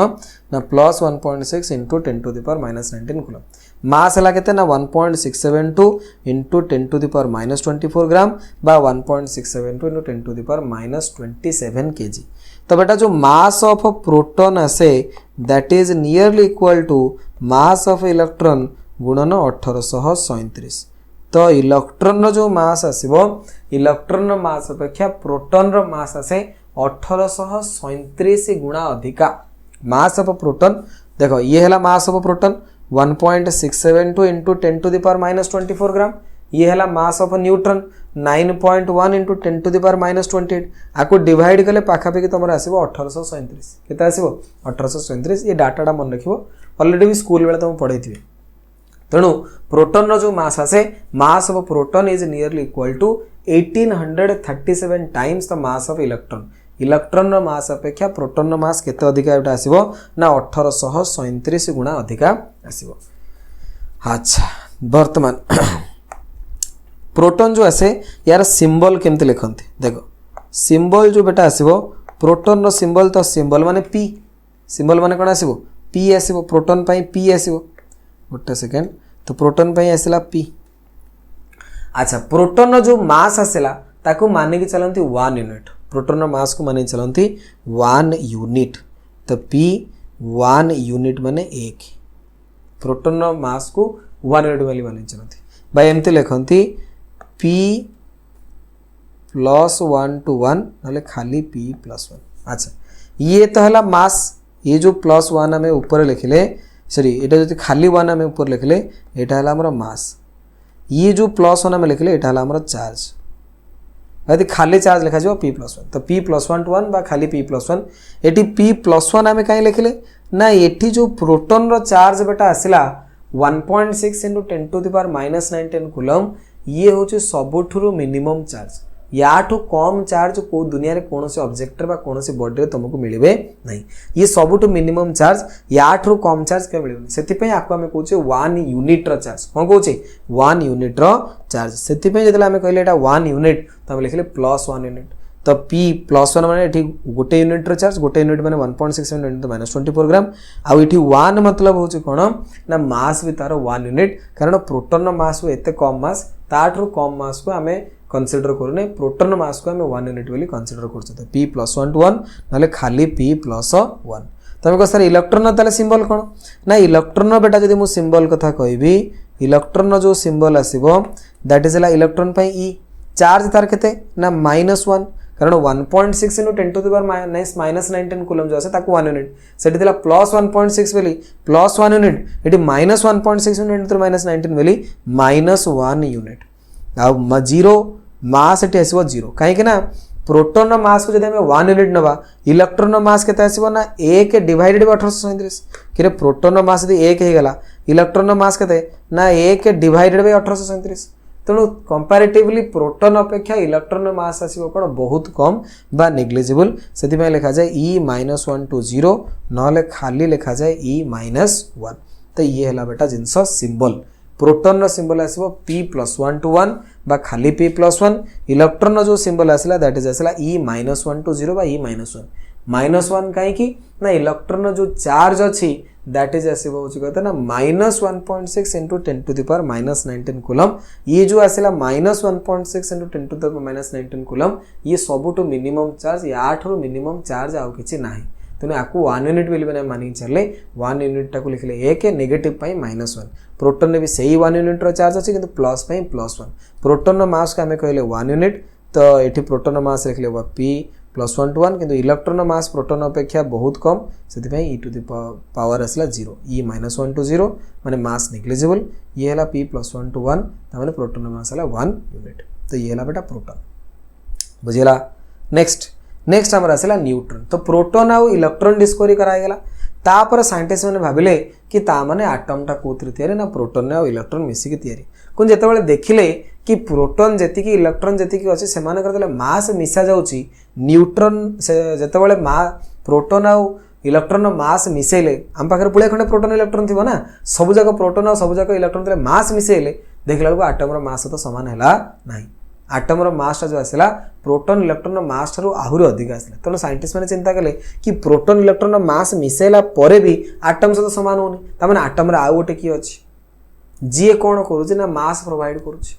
ना +1.6 into 10 to the power -19 coulomb मास हला केते ना 1.672 into 10 to the power -24 ग्राम बा 1.672 into 10 to the power -27 kg तो बेटा जो मास ऑफ प्रोटॉन आसे that is nearly equal to mass of electron गुणन 1837 तो इलेक्ट्रॉन जो मास आसीबो इलेक्ट्रॉन मास अपेक्षा प्रोटॉन रो मास आसे 1837 गुणा अधिका मास ऑफ प्रोटॉन देखो ये हला मास of proton 1.672 into 10 to the power -24 ग्राम ये हला mass of neutron 9.1 into 10 to the power -28 आको डिवाइड कले पाखा पे तमर आसीबो 1837 केता आसीबो 1837 ये डाटाटा मन रखिबो ऑलरेडी भी स्कूल बेला तुम पढैथिबे तेणु प्रोटॉन रो जो मास आसे mass of proton is nearly equal to 1837 times the mass of electron electron रो मास अपेक्षा प्रोटॉन रो मास केते अधिका एटा आसीबो ना 1837 गुणा अधिका आसीबो अच्छा वर्तमान प्रोटॉन जो आसे यार सिंबल केमते लिखंती देखो सिंबल जो बेटा आसीबो प्रोटॉन रो सिंबल तो सिंबल माने p सिंबल माने कोन आसीबो p आसीबो प्रोटॉन पई p आसीबो गोटे सेकेंड तो प्रोटॉन पई आसला p अच्छा प्रोटॉन जो मास आसला ताकू माने कि चलंती 1 यूनिट प्रोटॉन मास को माने चलंती 1 यूनिट तो p 1 यूनिट माने 1 प्रोटॉन मास को 1 यूनिट वाली माने चलंती भाई एमते लिखंती p +1 to 1 नले खाली p +1 अच्छा ये तो हला मास ये जो +1 हमें ऊपर लिखले सॉरी एटा जो खाली 1 हमें ऊपर लिखले एटा हला हमर मास ये जो +1 हमें लिखले एटा हला हमर चार्ज यदि खाली चार्ज लिखा जो p +1 तो p +1 to 1 बा खाली p +1 एटी p +1 हमें काई लिखले ना एटी जो प्रोटॉन रो चार्ज बेटा आसिला 1.6 into 10 to the power -19 coulomb ये होचे सबठुरु मिनिमम चार्ज याठू कम चार्ज को दुनिया रे कोनोसी ऑब्जेक्ट बा कोनोसी बॉडी रे तुमको मिलिबे नहीं ये सबठु मिनिमम चार्ज याठू कम चार्ज के मिलिबे सेति पे आको हमें कहूचे 1 यूनिट रो चार्ज कोन कहूचे 1 यूनिट रो चार्ज सेति पे जतला हमें कहले एटा 1 यूनिट त हम लिखले +1 यूनिट तो p +1 माने एठी गोटे यूनिट रो चार्ज गोटे यूनिट माने 1.67 into -24 ग्राम आ एठी 1 मतलब होचे कोन ना मास भी तारो 1 यूनिट कारण प्रोटॉन रो मास एते कम मास ताठू कम मास को हमें कनसीडर करूने प्रोटोन मास को आम 1 यूनिट बोली कनसीडर कर p + 1 to 1 ना खाली p + 1 तुम कह सर इलेक्ट्रॉन ताले सिंबल कौन ना इलेक्ट्रॉन बेटा जब मुझे सिंबल कथा कहबी इलेक्ट्रॉन जो सिंबल आसीबो दैट इज इलेक्ट्रॉन पे ई चार्ज तार केते ना -1 कारण 1.6 × 10⁻⁻19 कूलम जो आसे ताको 1 यूनिट सेठी थिला +1.6 बोली +1 यूनिट एटी -1.6 × 10⁻19 बोली -1 यूनिट आ 0 मास एटी आसीबो 0 काहे कि ना प्रोटोन मास को जब हमें 1 यूनिट नवा इलेक्ट्रॉन मास केते आसीबो ना 1 डिवाइडेड 1837 कि प्रोटोन मास यदि 1 हे गला इलेक्ट्रॉन मास केते ना 1 डिवाइडेड 1837 तेणु कंपैरेटिवली प्रोटोन अपेक्षा इलेक्ट्रॉन मास आसीबो कोन बहुत कम बा नेग्लिजिबल सेति में लिखा जाए e -1 to 0 नले खाली लिखा जाए e -1 तो ये हला बेटा जिंस symbol proton row symbol आसीबो p + 1 to 1 बा खाली p + 1 इलेक्ट्रॉन रो जो सिंबल आसला दैट इज आसला e -1 to 0 बा e -1 काहे कि ना इलेक्ट्रॉन जो चार्ज अछि दैट इज आसीबो होची कहते ना -1.6 × 10⁻19 कूलम ये जो आसला -1.6 × 10⁻19 कूलम ये सबुटो मिनिमम चार्ज या ठरो मिनिमम चार्ज आउ किछि नाही तेणु आपको 1 यूनिट बोली बने मानि चले 1 यूनिट टाको लिखले 1 नेगेटिव पई -1 प्रोटॉन ने भी सही 1 यूनिट रो चार्ज अछि किंतु प्लस पई +1 प्रोटॉन रो मास का हमें कहले 1 यूनिट तो एठी प्रोटॉन रो मास लिखले p + 1 to 1 किंतु इलेक्ट्रॉन मास प्रोटॉन अपेक्षा बहुत कम सेति पई e टू द पावर असला 0 e -1 to 0 माने मास नेग्लिजिबल ये हला p + 1 to 1 त माने प्रोटॉन मास हला 1 यूनिट तो ये हला बेटा प्रोटॉन बुझिला नेक्स्ट हमर असला न्यूट्रॉन तो प्रोटॉन आ इलेक्ट्रॉन डिस्कवरी कराय गेला तापर साइंटिस्ट माने भाबिले कि ता माने एटम टा कोथि तयारी ना प्रोटॉन ने इलेक्ट्रॉन मिसी के तयारी कोन जेते बेले देखिले कि प्रोटॉन जेति की इलेक्ट्रॉन जेति की अछि से माने करले मास मिसा जाउची न्यूट्रॉन से जेते बेले प्रोटॉन आ इलेक्ट्रॉन मास मिसेले हम पाखर पुळे खंडे प्रोटॉन इलेक्ट्रॉन थिबो ना सब जगह प्रोटॉन आ सब जगह इलेक्ट्रॉन तले मास मिसेले देखला को एटम रो मास तो समान हैला नाही एटम रो मास जो आसला प्रोटॉन इलेक्ट्रॉन मास ठारो आहुरी अधिक आसला तो साइंटिस्ट माने चिंता कले कि प्रोटॉन इलेक्ट्रॉन मास मिसेला परे भी एटम से समान होनी त माने एटम रे आ गोटे की अछि जी कोन करूची ना मास प्रोवाइड करूची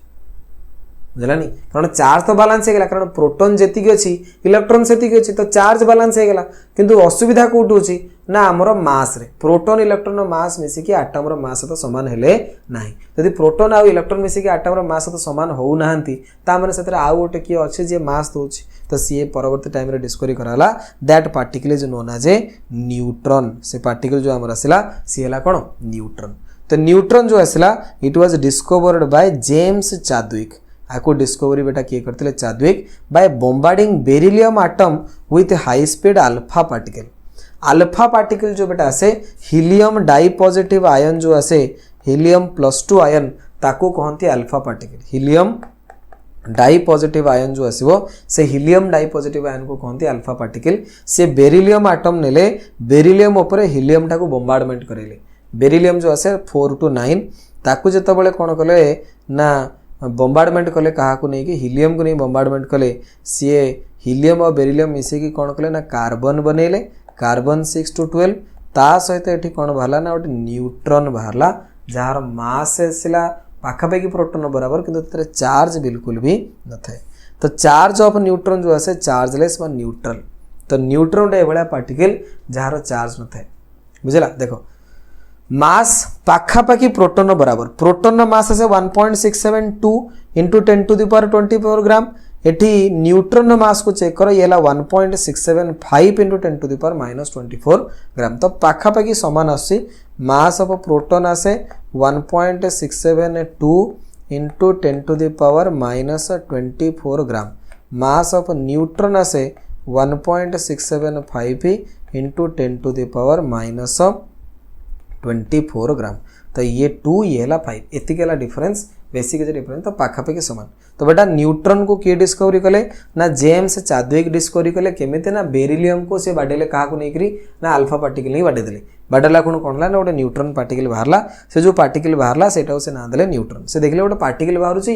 बुझलानी कारण चार्ज तो बैलेंस हो गला कारण प्रोटॉन जेति की अछि इलेक्ट्रॉन सेति की अछि तो चार्ज बैलेंस हो गला किंतु असुविधा कोठु अछि ना हमरो मास रे प्रोटॉन इलेक्ट्रॉन मास मिसी कि एटम रो मास तो समान हेले नाही यदि प्रोटॉन आ इलेक्ट्रॉन मिसी कि एटम रो मास तो समान हो नाहंती ता माने सेतरे आ गोटे की अछि जे मास दोछि तो सीए परवर्ती टाइम रे डिस्कवरी कराला that particle is known as a neutron से पार्टिकल जो हमर आसिला सी हला कोन न्यूट्रॉन तो न्यूट्रॉन जो आसिला it was discovered by James Chadwick आको डिस्कवरी बेटा किए करते Chadwick by bombarding beryllium atom with high speed alpha particle जो बेटा आसे हीलियम डाई पॉजिटिव आयन जो आसे हीलियम +2 आयन ताको कहंती alpha particle helium dipositive ion जो आसीबो से हीलियम डाई पॉजिटिव आयन को कहंती अल्फा पार्टिकल से बेरिलियम एटम नेले बेरिलियम ऊपर हीलियम टाको बॉम्बार्डमेंट करेले बेरिलियम जो आसे 4 to 9 ताको जते बेले कोन कले ना बॉम्बार्डमेंट कले कहा को नहीं कि हीलियम को नहीं बॉम्बार्डमेंट कले सीए हीलियम और बेरिलियम मिसे की कोन कले ना कार्बन बनेले कार्बन 6 to 12 ता सहित एठी कोन बाहला ना ओटे न्यूट्रॉन बाहला जार मास एसिला पाखापाखि प्रोटॉन बराबर किंतु तरे चार्ज बिल्कुल भी न थाए तो चार्ज ऑफ न्यूट्रॉन जो आसे चार्जलेस बा न्यूट्रल तो न्यूट्रॉन रे एभला पार्टिकल जार चार्ज न थाए बुझला देखो मास पाखापाखि प्रोटॉन बराबर प्रोटॉन मास आसे 1.672 × 10⁻24 ग्राम एठी न्यूट्रॉन मास को चेक करो येला 1.675 × 10⁻24 ग्राम तो पाखापाखि समान आसी मास ऑफ प्रोटॉन आसे 1.672 × 10⁻24 ग्राम मास ऑफ न्यूट्रॉन आसे 1.675 × 10⁻24 ग्राम तो ये 2 ये ला 5 एतिकेला डिफरेंस बेसिक जे डिफरेंस तो पाखापाखि समान तो बेटा न्यूट्रॉन को किए डिस्कवरी कले ना जेम्स चाद्विक डिस्कवरी कले केमिते ना बेरिलियम को से बाडेले कहा को नहीं ना अल्फा पार्टिकल नहीं बाडे देले बाडेला कोन कोनला ना गोटे न्यूट्रॉन पार्टिकल बाहरला से जो पार्टिकल बाहरला सेटा से ना देले न्यूट्रॉन से देखले गोटे पार्टिकल बाहरुची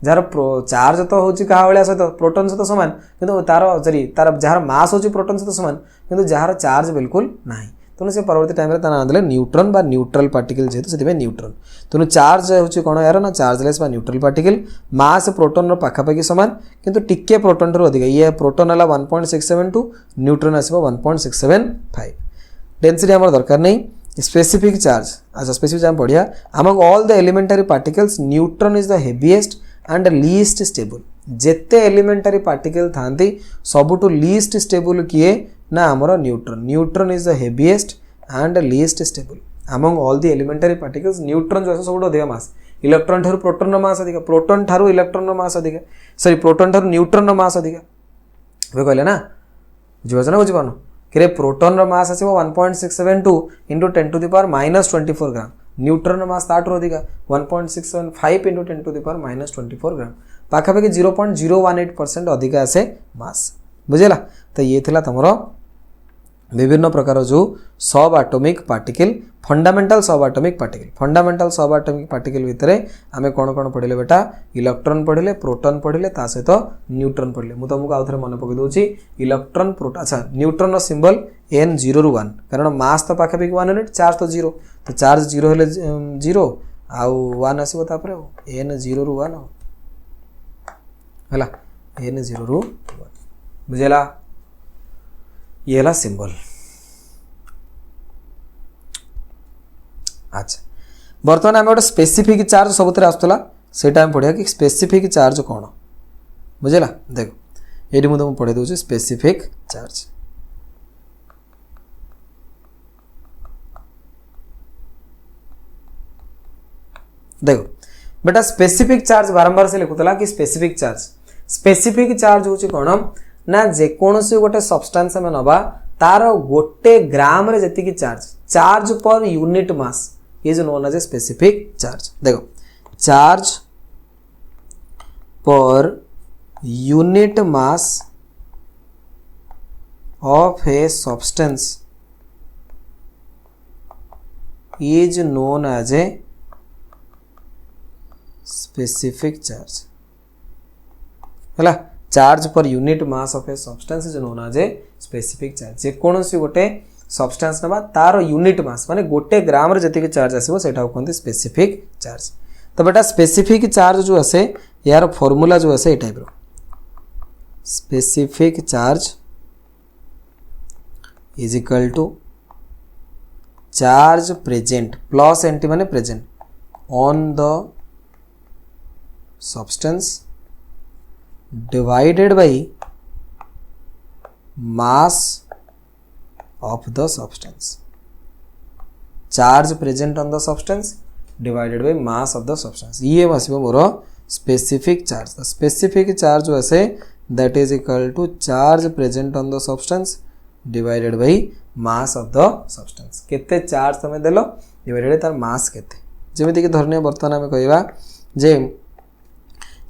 जार चार्ज तो होची कहा वाला सहित प्रोटॉन से तो समान किंतु तार जार मास होची प्रोटॉन से तो समान किंतु जार चार्ज बिल्कुल नाही तेणु से परवर्ती टाइम रे ता नाम देले न्यूट्रॉन बा न्यूट्रल पार्टिकल जेतु सेति न्यूट्रॉन तेणु चार्ज होची कोन यार ना चार्जलेस बा न्यूट्रल पार्टिकल मास प्रोटॉन रो पाखा पाखी समान किंतु टिके प्रोटॉन रो अधिक ये प्रोटॉन हला 1.672 न्यूट्रॉन आसीबो 1.675 डेंसिटी हमर दरकार नहीं स्पेसिफिक चार्ज अच्छा स्पेसिफिक चार्ज बढ़िया among all the elementary particles neutron is the heaviest and least stable जेते एलिमेंटरी पार्टिकल थांती सबुटु लीस्ट स्टेबल किए ना हमर neutron neutron is the heaviest and least stable among all the elementary particles neutron जो सबुटु अधिक मास electron ठारू proton रो mass अधिक proton ठारू इलेक्ट्रॉन रो मास अधिक सॉरी प्रोटॉन ठारू न्यूट्रॉन रो मास अधिक वे कहले ना बुझिबना बुझिपानो कि प्रोटॉन रो मास आसीबो 1.672 into 10 to the power minus 24 gram neutron रो मास ताठ रो अधिक 1.675 into 10 to the power minus 24 ग्राम पाखा पाखी 0.018% अधिक आसे मास बुझेला तो ये थिला तमरो विभिन्न प्रकार जो सब atomic particle fundamental subatomic particle भितर आमे कोन कोन पढिले बेटा इलेक्ट्रॉन पढिले प्रोटॉन पढिले ता सहित न्यूट्रॉन पढिले मु तुमको आउथरे मन पकई दोची इलेक्ट्रॉन प्रोटॉन अच्छा न्यूट्रॉन रो सिंबल n 0 रु 1 कारण मास तो पाखे पाखी 1 यूनिट चार्ज तो 0 तो चार्ज 0 हेले 0 आउ 1 आसीबो तापरे n 0 रु 1 हला n 0 रु 1 बुझेला ये ला सिंबल अच्छा बर्तमान आम गोटे स्पेसिफिक चार्ज सब आसला से टाइम पढ़िया कि स्पेसिफिक चार्ज कौन बुझेला देखो ये मुझे तुमको पढ़े दूसरी स्पेसिफिक चार्ज देखो बेटा स्पेसिफिक चार्ज बारंबार से लिखुला कि स्पेसिफिक चार्ज हूँ कौन ना जेकोसी गोटे सब्सटेंस आम नवा तार गोटे ग्राम रे जति charge per unit mass is known as a specific charge देखो charge per unit mass of a substance is known as a specific charge है charge per unit mass of a substance is known as a specific charge जेकोसी गोटे substance नबा तार unit mass माने गोटे ग्राम रे जति चार्ज आसीबो सेटा कहते स्पेसिफिक चार्ज तो बेटा स्पेसिफिक चार्ज जो आसे यार फॉर्मूला जो आसे ए टाइप रो specific charge is equal to charge present plus एंटी माने present on the substance divided by mass of the substance charge present on the substance divided by mass of the substance ये आसीबो मोर specific charge the specific charge जो आसे that is equal to charge present on the substance divided by mass of the substance केते charge तमे देलो divided by तार mass केते जेमिति कि धरने वर्तमान हम कहबा जे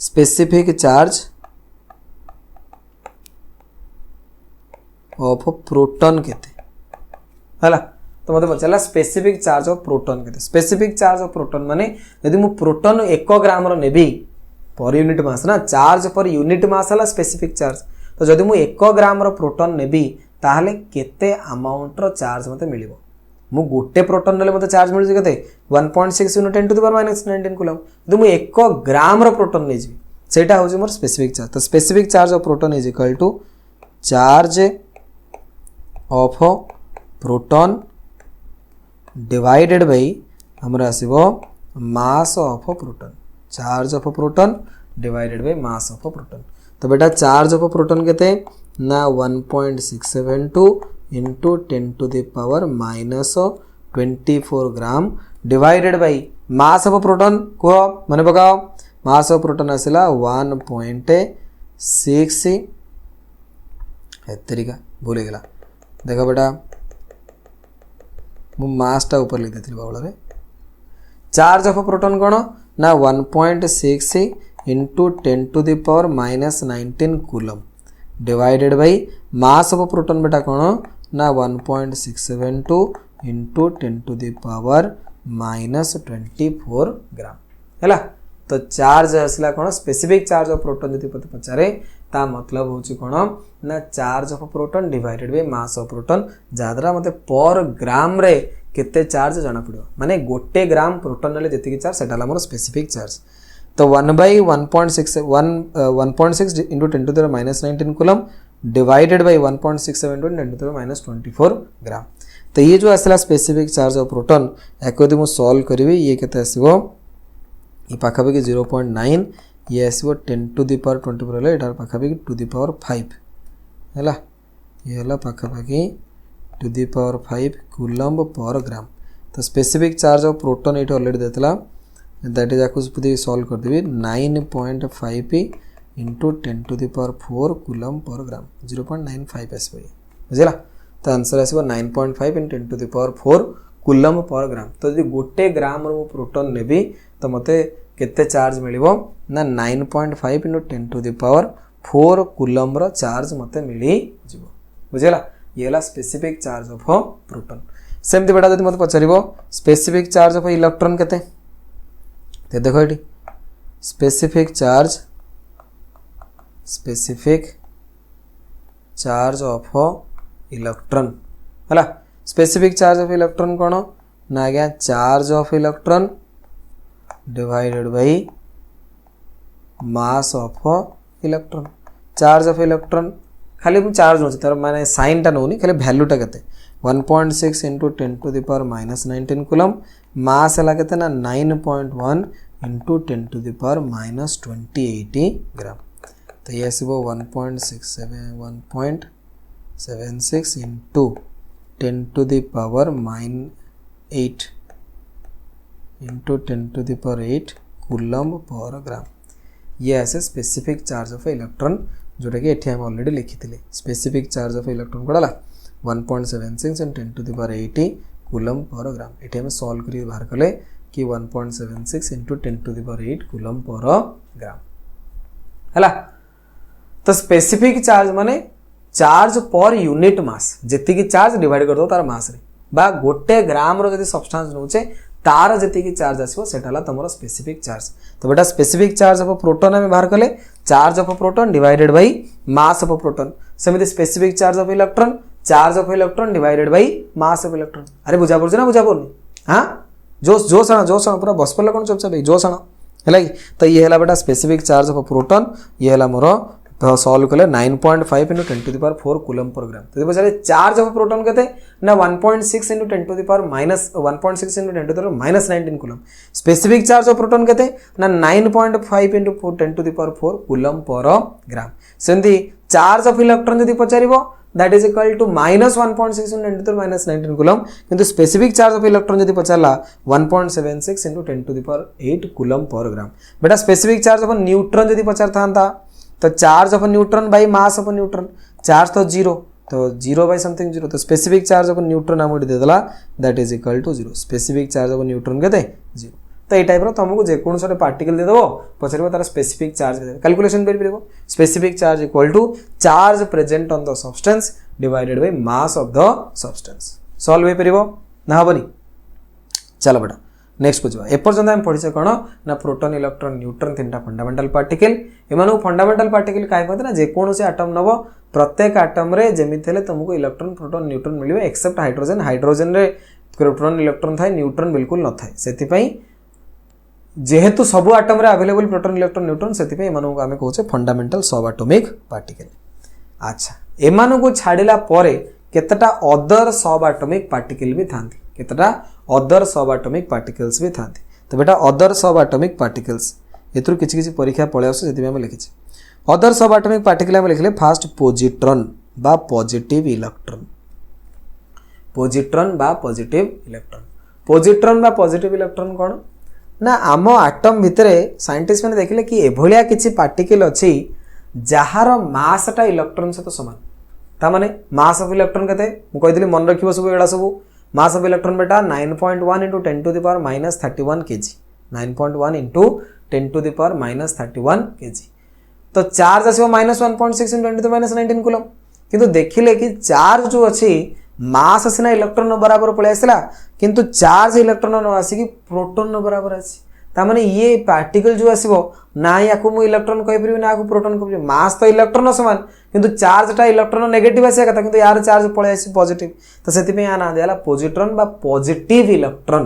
specific charge ऑफ प्रोटॉन केते हला तो मते पचला स्पेसिफिक चार्ज ऑफ प्रोटॉन केते स्पेसिफिक चार्ज ऑफ प्रोटॉन माने यदि मु प्रोटॉन 1 ग्राम रो नेबी पर यूनिट मास ना चार्ज पर यूनिट मास हला स्पेसिफिक चार्ज तो जदि मु 1 ग्राम रो प्रोटॉन नेबी ताहले केते अमाउंट रो चार्ज मते मिलिबो मु गोटे प्रोटॉन नेले मते चार्ज मिलि केते 1.6 * 10 to the power -19 कूलम यदि मु 1 ग्राम रो प्रोटॉन नै जी सेटा होजे मोर स्पेसिफिक चार्ज तो specific charge of proton is equal to charge of proton divided by हमरा आसीबो mass of proton charge of proton divided by mass of proton तो बेटा चार्ज ऑफ प्रोटॉन केते ना 1.672 into 10 to the power -24 gram divided by mass of proton को माने पकाओ मास of proton आसिला 1.6 तरीका भूल गला देखो बेटा मु मासटा ऊपर लिख देथिली बावळ रे चार्ज ऑफ प्रोटॉन कोन ना 1.6 into 10 to the power -19 coulomb divided by mass of proton बेटा कोन ना 1.672 into 10 to the power -24 ग्राम हैला तो चार्ज आसला कोन स्पेसिफिक चार्ज ऑफ प्रोटॉन जति पचारे ता मतलब होची कोन ना charge of proton divided by mass of proton जाद्रा मते पर ग्राम रे केते चार्ज जाना पड़ो माने गोटे ग्राम प्रोटॉन ले जति की चार्ज सेटा हमर स्पेसिफिक चार्ज तो 1/1.6 1.6 into 10 to the minus 19 coulomb divided by 1.67 into 10 to the minus 24 ग्राम तो ये जो आसला स्पेसिफिक चार्ज ऑफ प्रोटॉन एको यदि मु सॉल्व करिवे ये केते आसीबो ये पाखापाखि 0.9 ये आसीबो 10 to the power 24 ले एटार पाखापाखि to the power 5 हैला ये हला पाखापाखि to the power 5 coulomb per gram तो स्पेसिफिक चार्ज ऑफ प्रोटॉन एट ऑलरेडी देतला दैट इज आकु पुदी सॉल्व कर देबी 9.5 into 10 to the power 4 coulomb per gram 0.95 आसीबो बुझिला तो आंसर आसीबो 9.5 into 10 to the power 4 coulomb per gram तो यदि गोटे ग्राम रो प्रोटॉन नेबी तो मते केते चार्ज मिलिबो ना 9.5 into 10 to the power 4 coulomb रो चार्ज मते मिली जिवो बुझिला ये ला स्पेसिफिक चार्ज ऑफ प्रोटॉन सेमति बेटा जदि मते पचारिबो स्पेसिफिक चार्ज ऑफ इलेक्ट्रॉन केते ते देखो एटी स्पेसिफिक चार्ज ऑफ इलेक्ट्रॉन हला स्पेसिफिक चार्ज ऑफ इलेक्ट्रॉन कोन ना आज्ञा charge of electron divided by mass of electron charge of electron खाली मु चार्ज होछि तार माने साइन टा नोनी खाली वैल्यू टा केते 1.6 into 10 to the power minus 19 coulomb मास हला केते ना 9.1 into 10 to the power minus 2080 ग्राम तो ये आसीबो 1.76 into 10 to the power -8 into 10 to the power 8 coulomb per gram ये ऐसे स्पेसिफिक चार्ज ऑफ इलेक्ट्रॉन जोटा कि एठी हम ऑलरेडी लिखिथिले स्पेसिफिक चार्ज ऑफ इलेक्ट्रॉन कोडाला 1.76 and 10 to the power 80 coulomb per gram एठी हम सॉल्व करी बाहर कले कि 1.76 into 10 to the power 8 coulomb per gram हला तो स्पेसिफिक चार्ज माने चार्ज पर यूनिट मास जेति की चार्ज डिवाइड कर दो तार मास रे बा गोटे ग्राम रो जदी सब्सटेंस नउचे तार जेति की चार्ज आसीबो सेटाला तमरो स्पेसिफिक चार्ज तो बेटा स्पेसिफिक चार्ज ऑफ प्रोटॉन हम बाहर कले charge of proton divided by mass of proton सेमिति specific charge of electron divided by mass of electron अरे बुझा पड़छ ना बुझा पड़नी हां जोश आना पूरा बस पड़ला कोन चुपचाप जोश आना हैला तो ये हैला बेटा स्पेसिफिक चार्ज ऑफ प्रोटॉन ये हैला मोरो तो सॉल्व कले 9.5 into 10 to the power 4 coulomb per gram तो बचारे चार्ज ऑफ प्रोटॉन कहते ना 1.6 into 10 to the power minus 1.6 into 10 to the power minus 19 coulomb specific charge of proton कहते ना 9.5 into 10 to the power 4 coulomb per gram सेंती charge of electron यदि पचारिबो that is equal to -1.6 into 10 to the minus 19 coulomb किंतु specific charge of electron यदि पचारला 1.76 into 10 to the power 8 coulomb per gram बेटा specific charge of neutron यदि पचारथांता तो charge of neutron bye mass of neutron charge तो 0 तो 0 bye something 0 तो specific charge of neutron हम दे देला that is equal to 0 specific charge of neutron केते 0 तो ए टाइप रो तुमको जे कोन सोटे पार्टिकल दे देबो पछरबो तार स्पेसिफिक चार्ज दे कैलकुलेशन कर परबो specific charge equal to charge present on the substance divided by mass of the substance solve हो परबो ना हबनी चलो बेटा नेक्स्ट को जवा एपर्यंत हम पढिसे कोन ना प्रोटॉन इलेक्ट्रॉन न्यूट्रॉन तीनटा फंडामेंटल पार्टिकल एमानो फंडामेंटल पार्टिकल काय कहते ना जे कोन से एटम नबो प्रत्येक एटम रे जेमिति हेले तुमको इलेक्ट्रॉन प्रोटॉन न्यूट्रॉन मिलिबो एक्सेप्ट हाइड्रोजन रे प्रोटॉन इलेक्ट्रॉन थाय न्यूट्रॉन बिल्कुल न थाय सेति पई जेहेतु सब एटम रे अवेलेबल प्रोटॉन इलेक्ट्रॉन न्यूट्रॉन सेति पई एमानो आमे कहूचे फंडामेंटल सब एटॉमिक पार्टिकल अच्छा एमानो को छाडिला परे केतटा अदर सब एटॉमिक पार्टिकल भी थांती केतटा अदर सब एटॉमिक पार्टिकल्स भी थांती तो बेटा अदर सब एटॉमिक पार्टिकल्स एतरु किछि किछि परीक्षा पळे आसे जेति हम लिखिछि अदर सब एटॉमिक पार्टिकल हम लिखले फर्स्ट पोजिट्रॉन बा पॉजिटिव इलेक्ट्रॉन पोजिट्रॉन बा पॉजिटिव इलेक्ट्रॉन कोन ना आम एटम भितरे साइंटिस्ट माने देखिले कि एभलिया किछि पार्टिकल अछि जहार मास टा इलेक्ट्रॉन सहित समान ता माने मास ऑफ इलेक्ट्रॉन कते मु कहि दिली मन रखिबो सब एडा सब मास ऑफ इलेक्ट्रॉन बेटा 9.1 into 10 to the power minus 31 kg 9.1 into 10 to the power minus 31 kg तो चार्ज आसीबो -1.6 into 10 to the minus 19 coulomb किंतु देखिले कि चार्ज जो अछि मास सिना इलेक्ट्रॉन बराबर पळे आसला किंतु चार्ज इलेक्ट्रॉन न आसी कि प्रोटॉन न बराबर आसी तामाने ये पार्टिकल जो आसीबो ना या को मु इलेक्ट्रॉन कहि परिबे ना को प्रोटॉन कहि परिबे मास तो इलेक्ट्रॉन समान किंतु चार्ज टा इलेक्ट्रॉन नेगेटिव आसे कथा किंतु यार चार्ज पळे आसी पॉजिटिव तो सेति पे या ना देला पॉजिट्रॉन बा पॉजिटिव इलेक्ट्रॉन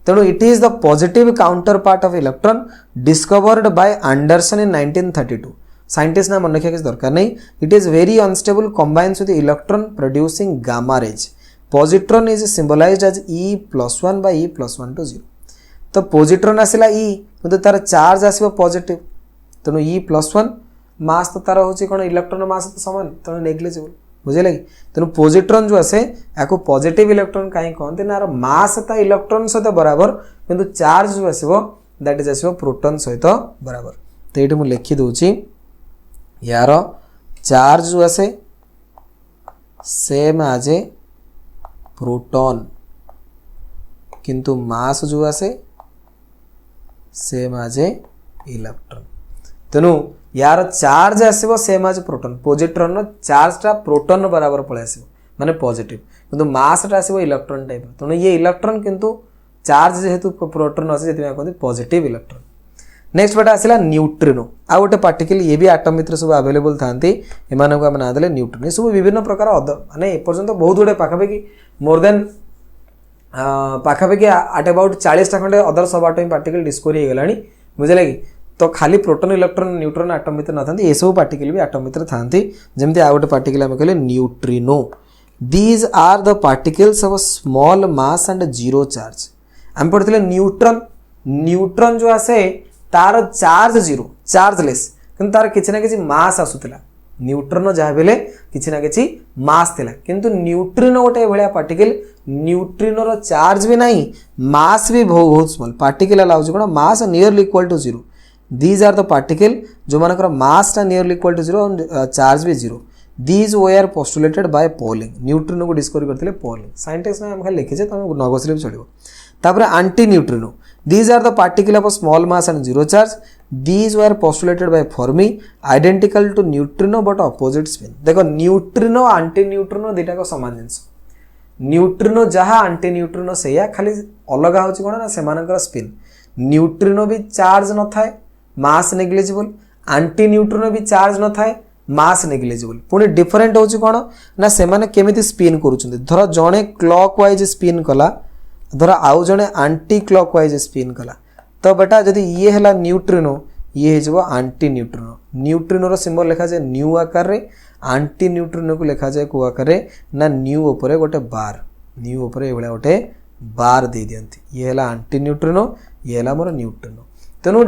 तेणु it is the positive counter part of electron discovered by Anderson in 1932 scientist ना मन रखिया के दरकार नहीं it is very unstable combines with electron producing gamma rays positron is symbolized as E+1 by E+1 to 0 तो positron आसिला E किंतु तार charge आसीबो positive तेणु E+1 मास तो तार होची कोन इलेक्ट्रॉन मास तो समान तेणु नेग्लिजिबल बुझिले कि तेणु पॉजिट्रॉन जो आसे याको पॉजिटिव इलेक्ट्रॉन काई कहते ना मास ता इलेक्ट्रॉन सहित बराबर किंतु चार्ज जो आसीबो दैट इज आसीबो प्रोटॉन सहित बराबर तो एठी मु लिखि दोची यार चार्ज जो आसे सेम आज ए प्रोटॉन किंतु मास जो आसे सेम आज ए इलेक्ट्रॉन तेणु यार चार्ज आसीबो सेम आज प्रोटॉन पॉजिट्रॉन रो चार्ज टा प्रोटॉन बराबर पळे आसीबो माने पॉजिटिव किंतु मास टा आसीबो इलेक्ट्रॉन टाइप तेणु ये इलेक्ट्रॉन किंतु चार्ज जेहेतु प्रोटॉन आसे जेति कहते पॉजिटिव इलेक्ट्रॉन नेक्स्ट बेटा आसिला न्यूट्रिनो आ गोटे पार्टिकल ये भी एटम भितर सब अवेलेबल थांती एमानक हम ना देले न्यूट्रिनो सब विभिन्न प्रकार माने ए पर्यंत बहुत गुडे पाखापाखि मोर देन पाखापाखि एट अबाउट 40 टा खंडे अदर सब एटॉमिक पार्टिकल डिस्कवरी हो गलानी बुझले कि तो खाली प्रोटॉन इलेक्ट्रॉन न्यूट्रॉन एटम भितर न थांती ए सब पार्टिकल भी एटम भितर थांती जेमति आ गोटे पार्टिकल हम कहले neutrino these are the particles of small mass and zero charge हम पढ़ते न्यूट्रॉन न्यूट्रॉन जो आसे तार चार्ज जीरो चार्जलेस किंतु तार किछि ना किछि मास आसुतला न्यूट्रॉन जहाँ बेले किछि ना किछि मास थिला किंतु न्यूट्रिनो गोटे भलिया पार्टिकल न्यूट्रिनो रो चार्ज भी नहीं मास भी बहुत स्मॉल पार्टिकल अलाउज कोन mass nearly equal to zero these are the particle जो मानकर मास टा nearly equal to zero charge भी zero these way are postulated by Pauling neutrino को डिस्कवर करथिले पॉलिंग साइंटिस्ट ने हम खाली लिखिजे तमे नगसले भी चलिबो तापर anti neutrino these are the particle of small mass and zero charge these way are postulated by Fermi identical to neutrino but opposite spin देखो न्यूट्रिनो एंटी न्यूट्रिनो दुटा को समान जिंस न्यूट्रिनो जहाँ एंटी न्यूट्रिनो सेया खाली अलग होची कोन ना सेमानकर स्पिन न्यूट्रिनो भी चार्ज न थाए मास नेग्लिजिबल एंटी न्यूट्रिनो भी चार्ज न थाए मास नेग्लिजिबल पुणी डिफरेंट होची कोन ना से माने केमिति स्पिन करूछन्ते धर जणे क्लॉकवाइज स्पिन कला धर आउ जणे एंटी क्लॉकवाइज स्पिन कला तो बेटा जदि ये हला न्यूट्रिनो ये हे जबो एंटी न्यूट्रिनो न्यूट्रिनो रो सिंबल लिखा जाय न्यू आकार रे एंटी न्यूट्रिनो को लिखा जाय को आकार रे ना न्यू ऊपर गोटे बार न्यू ऊपर ए बेला गोटे बार दे दियंती ये हला एंटी न्यूट्रिनो ये हला मोर न्यूट्रिनो तेनु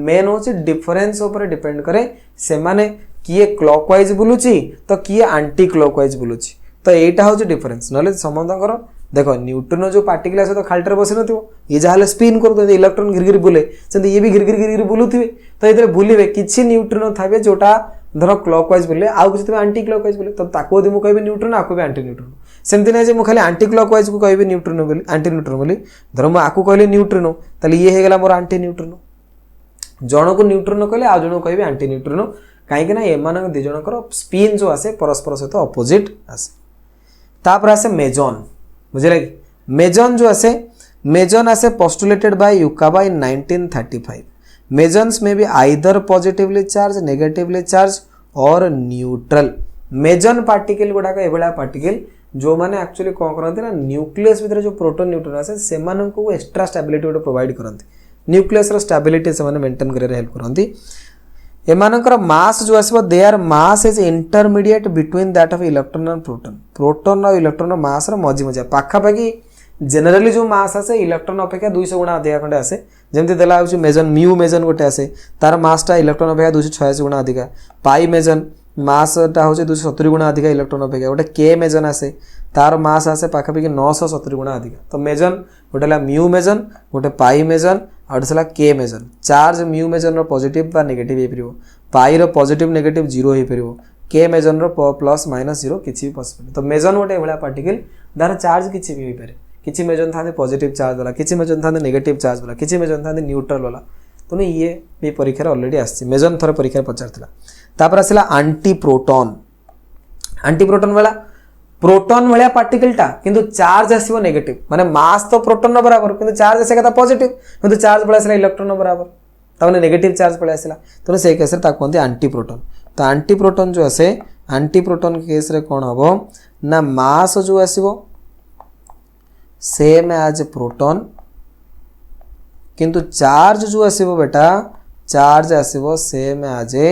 मेन होची डिफरेंस ऊपर डिपेंड करे से माने किए क्लॉकवाइज बुलुची तो किए एंटी क्लॉकवाइज बुलुची तो एटा होची डिफरेंस नले संबंधकर देखो न्यूट्रिनो जो पार्टिकल आसे तो खालटर बसी नथिबो ये जाहले स्पिन करतो इलेक्ट्रॉन गिरगिर बुले सेंते ये भी गिरगिर बुलुथिबे तो एतरे बुलिबे किछि न्यूट्रिनो थाबे जोटा धर क्लॉकवाइज बुले आउ किछि तबे एंटी क्लॉकवाइज बुले तो ताको यदि मु कहबे न्यूट्रिनो आको भी एंटी न्यूट्रिनो सेमति नै जे मु खाली एंटी क्लॉकवाइज को कहबे न्यूट्रिनो बोली एंटी न्यूट्रिनो बोली धर मु आको कहले न्यूट्रिनो तले ये हे गेला मोर एंटी न्यूट्रिनो जण को न्यूट्रिनो कहले आ जण कहबे एंटी न्यूट्रिनो काहे ना एमान दि जनकर स्पिन जो आसे परस्पर सहित अपोजिट आसे तापर आसे मेजॉन बुझले कि मेजॉन जो आसे पोस्टुलेटेड बाय यूकाबा इन 1935 मेजॉन्स में भी either positively charge negatively charge और न्यूट्रल मेजॉन पार्टिकल गुडा का एबला पार्टिकल जो माने एक्चुअली कोन करंती ना न्यूक्लियस भीतर जो प्रोटॉन न्यूट्रॉन आसे से मानन को एक्स्ट्रा स्टेबिलिटी गुड प्रोवाइड करंती न्यूक्लियस रो स्टेबिलिटी से माने मेंटेन करे हेल्प करंती एमानकर मास जो आसबो they are mass is intermediate between that of electron and proton और इलेक्ट्रॉन मास रो मझी मझा पाखापाखि जनरली जो मास आसे इलेक्ट्रॉन अपेक्षा 200 गुणा अधिक खंडे आसे जेमति देला होची मेजन म्यू मेजन गोटे आसे तार मास टा इलेक्ट्रॉन अपेक्षा 286 गुणा अधिक पाई मेजन मास टा होची 270 गुणा अधिक इलेक्ट्रॉन अपेक्षा गोटे के मेजन आसे तार मास आसे पाखापाखि 970 गुणा अधिक तो मेजन गोटेला म्यू मेजन गोटे पाई मेजन और सला के मेजन चार्ज म्यू मेजन रो पॉजिटिव बा नेगेटिव हे परिबो पाई रो पॉजिटिव नेगेटिव जीरो हे परिबो के मेजन रो प्लस माइनस जीरो किछि भी पॉसिबल तो मेजन गोटे एभला पार्टिकल दार चार्ज किछि भी होई पारे किछि मेजन थाने पॉजिटिव चार्ज वाला किछि मेजन थाने नेगेटिव चार्ज वाला किछि मेजन थाने न्यूट्रल वाला तो ये भी परीक्षा ऑलरेडी आछि मेजन थरे परीक्षा पचारथिला तापर आसिला एंटी प्रोटॉन वाला प्रोटॉन भाया पार्टिकलटा किंतु चार्ज आसीबो नेगेटिव माने मास तो प्रोटॉन नो बराबर किंतु चार्ज आसे कथा पॉजिटिव किंतु चार्ज पळे आसला इलेक्ट्रॉन नो बराबर ताने नेगेटिव चार्ज पळे आसला तो से केस रे ता कोनती एंटी प्रोटॉन तो एंटी प्रोटॉन जो आसे एंटी प्रोटॉन केस रे कोन हबो ना मास जो आसीबो सेम एज प्रोटॉन किंतु चार्ज जो आसीबो बेटा चार्ज आसीबो सेम एज ए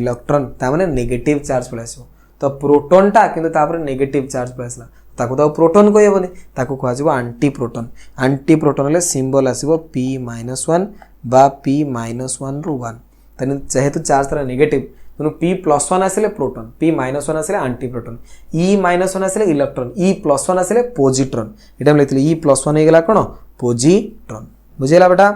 इलेक्ट्रॉन ता माने नेगेटिव चार्ज पळे आसीबो तो प्रोटॉन टा किंतु तापर नेगेटिव चार्ज पळे आसला ताको तो प्रोटॉन कोइ हेबोनी ताको कहआ जिवो एंटी प्रोटॉन ले सिंबल आसीबो p-1 बा p-1 रु 1 तने जेहेतु चार्ज तारा नेगेटिव तनु p+1 आसिले प्रोटॉन p-1 आसिले एंटी प्रोटॉन e-1 आसिले इलेक्ट्रॉन e+1 आसिले पॉजिट्रॉन एटा लेथिले e+1 हे गेला कोन पॉजिट्रॉन बुझेला बेटा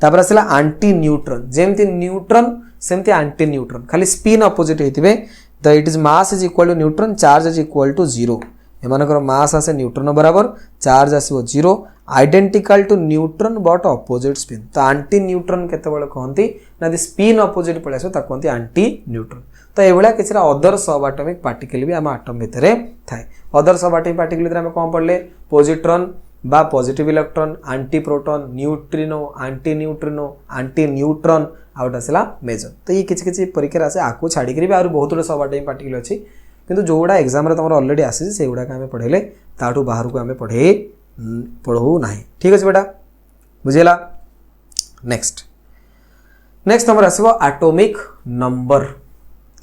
तापर आसिला एंटी न्यूट्रॉन जेमति न्यूट्रॉन सेमति एंटी न्यूट्रॉन खाली स्पिन अपोजिट हेतिबे the it is mass is equal to neutron charge is equal to 0 एमानकर मास आसे न्यूट्रॉन बराबर चार्ज आसीबो 0 identical to neutron but opposite spin तो एंटी न्यूट्रॉन केते बेले कहंती ना दी स्पिन अपोजिट पळे आसो ता कहंती एंटी न्यूट्रॉन तो एभला किछरा अदर सब एटॉमिक पार्टिकल भी हम एटॉम भितरे थाए अदर सब एटॉमिक पार्टिकल भितरे हम कोन पढले पॉजिट्रॉन बा positive electron anti proton neutrino anti neutron out आसला मेजर तो ये किछि परीक्षा आसे आकु छाड़ी करी आ बहुत गुडे सब एटॉमिक पार्टिकल अछि किंतु जोड़ा एग्जाम रे तमर ऑलरेडी आसी से गुडा का हम पढेले ताठू बाहर को हम पढ़ू नाही ठीक अछि बेटा बुझेला नेक्स्ट हमर आसीबो एटॉमिक नंबर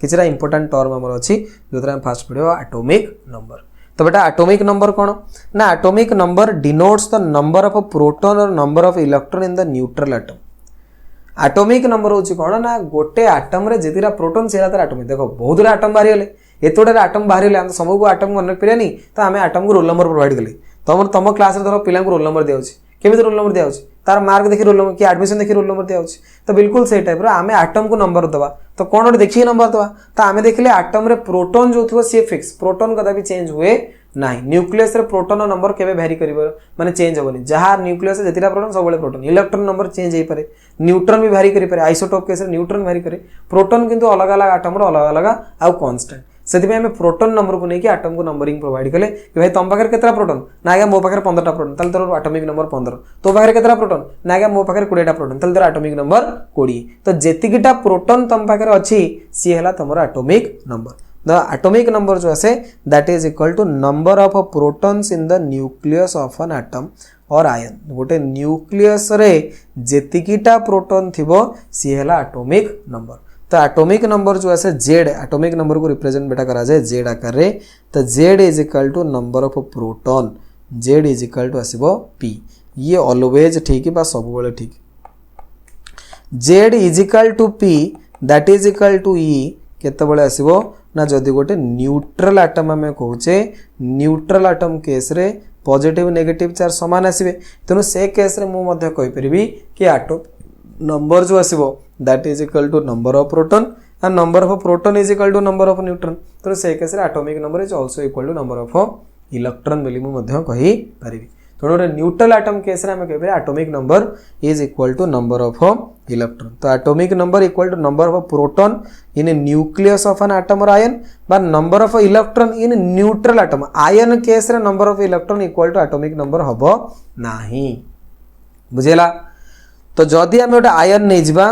किछरा इंपोर्टेंट टर्म हमर अछि जोतरा हम फास्ट पढिबो एटॉमिक नंबर तो बेटा एटॉमिक नंबर कौन ना atomic number denotes the number of proton और number of electron in the neutral atom atomic number होची कौन ना गोटे एटम रे जेतिरा प्रोटॉन सेला तर एटॉमिक देखो बहुत रे एटम बाहरी गले एतोडे एटम बाहरी गले हम समूह को एटम कनेक्ट करियानी तो हमें एटम को रोल नंबर प्रोवाइड कले तम क्लास रे धरो पिला को रोल नंबर दियाउची केमिति रोल नंबर दियाउची तार मार्क देखि रोल नंबर कि एडमिशन देखि रोल नंबर दियाउची तो बिल्कुल से टाइप रो हमें एटम को नंबर दबा तो कोन ओटे देखि नंबर दबा तो हमें देखले एटम रे प्रोटॉन जो थिबो सी फिक्स प्रोटॉन कदा भी चेंज हुए नाही न्यूक्लियस रे प्रोटॉन नंबर केबे वेरी करिवो माने चेंज होबनी जहां न्यूक्लियस रे जेतिरा प्रोटॉन सब बळे प्रोटॉन इलेक्ट्रॉन नंबर चेंज हे पारे न्यूट्रॉन भी वेरी करि पारे आइसोटोप केस रे न्यूट्रॉन वेरी करे प्रोटॉन किंतु अलग अलग एटम रो अलग अलग आ कांस्टेंट सेति में हमें प्रोटॉन नंबर को नेकी एटम को नंबरिंग प्रोवाइड कले कि भाई तम पाखर केतरा प्रोटॉन ना आगे मो पाखर 15 टा प्रोटॉन तल तोर एटॉमिक नंबर 15 तो पाखर केतरा प्रोटॉन ना आगे मो पाखर 20 टा प्रोटॉन तल तोर एटॉमिक नंबर 20 तो जेतिकिटा प्रोटॉन तम पाखर अछि सी हला तमरो atomic number the atomic number जो आसे that is equal to number of protons in the nucleus of an atom और आयन गोटे न्यूक्लियस रे जेतिकिटा प्रोटॉन थिबो सी हला एटॉमिक नंबर तो एटॉमिक नंबर जो आसे जेड एटॉमिक नंबर को रिप्रेजेंट बेटा करा जाए जेड आकार रे तो Z is equal to number of proton Z is equal to आसीबो पी ये ऑलवेज ठीक बा सब बेले ठीक Z is equal to P that is equal to E केते बेले आसीबो ना जदी गोटे न्यूट्रल एटम हमें कहूचे न्यूट्रल एटम केस रे पॉजिटिव नेगेटिव चार्ज समान आसीबे तेनु से केस रे मु मध्ये कहि परिबी कि एटॉम नंबर जो आसीबो that is equal to number of proton and number of proton is equal to number of neutron तो से केस रे atomic number is also equal to number of electron बोली मु मध्ये कहि परिबी तो न्यूट्रल एटम केस रे हम कहबे atomic number is equal to number of electron तो atomic number equal to number of proton in nucleus of an atom और आयन बा number of electron in neutral atom ion case रे number of electron equal to atomic number हबो नाही बुझेला तो जदि हम गोटे आयन नहीं जिबा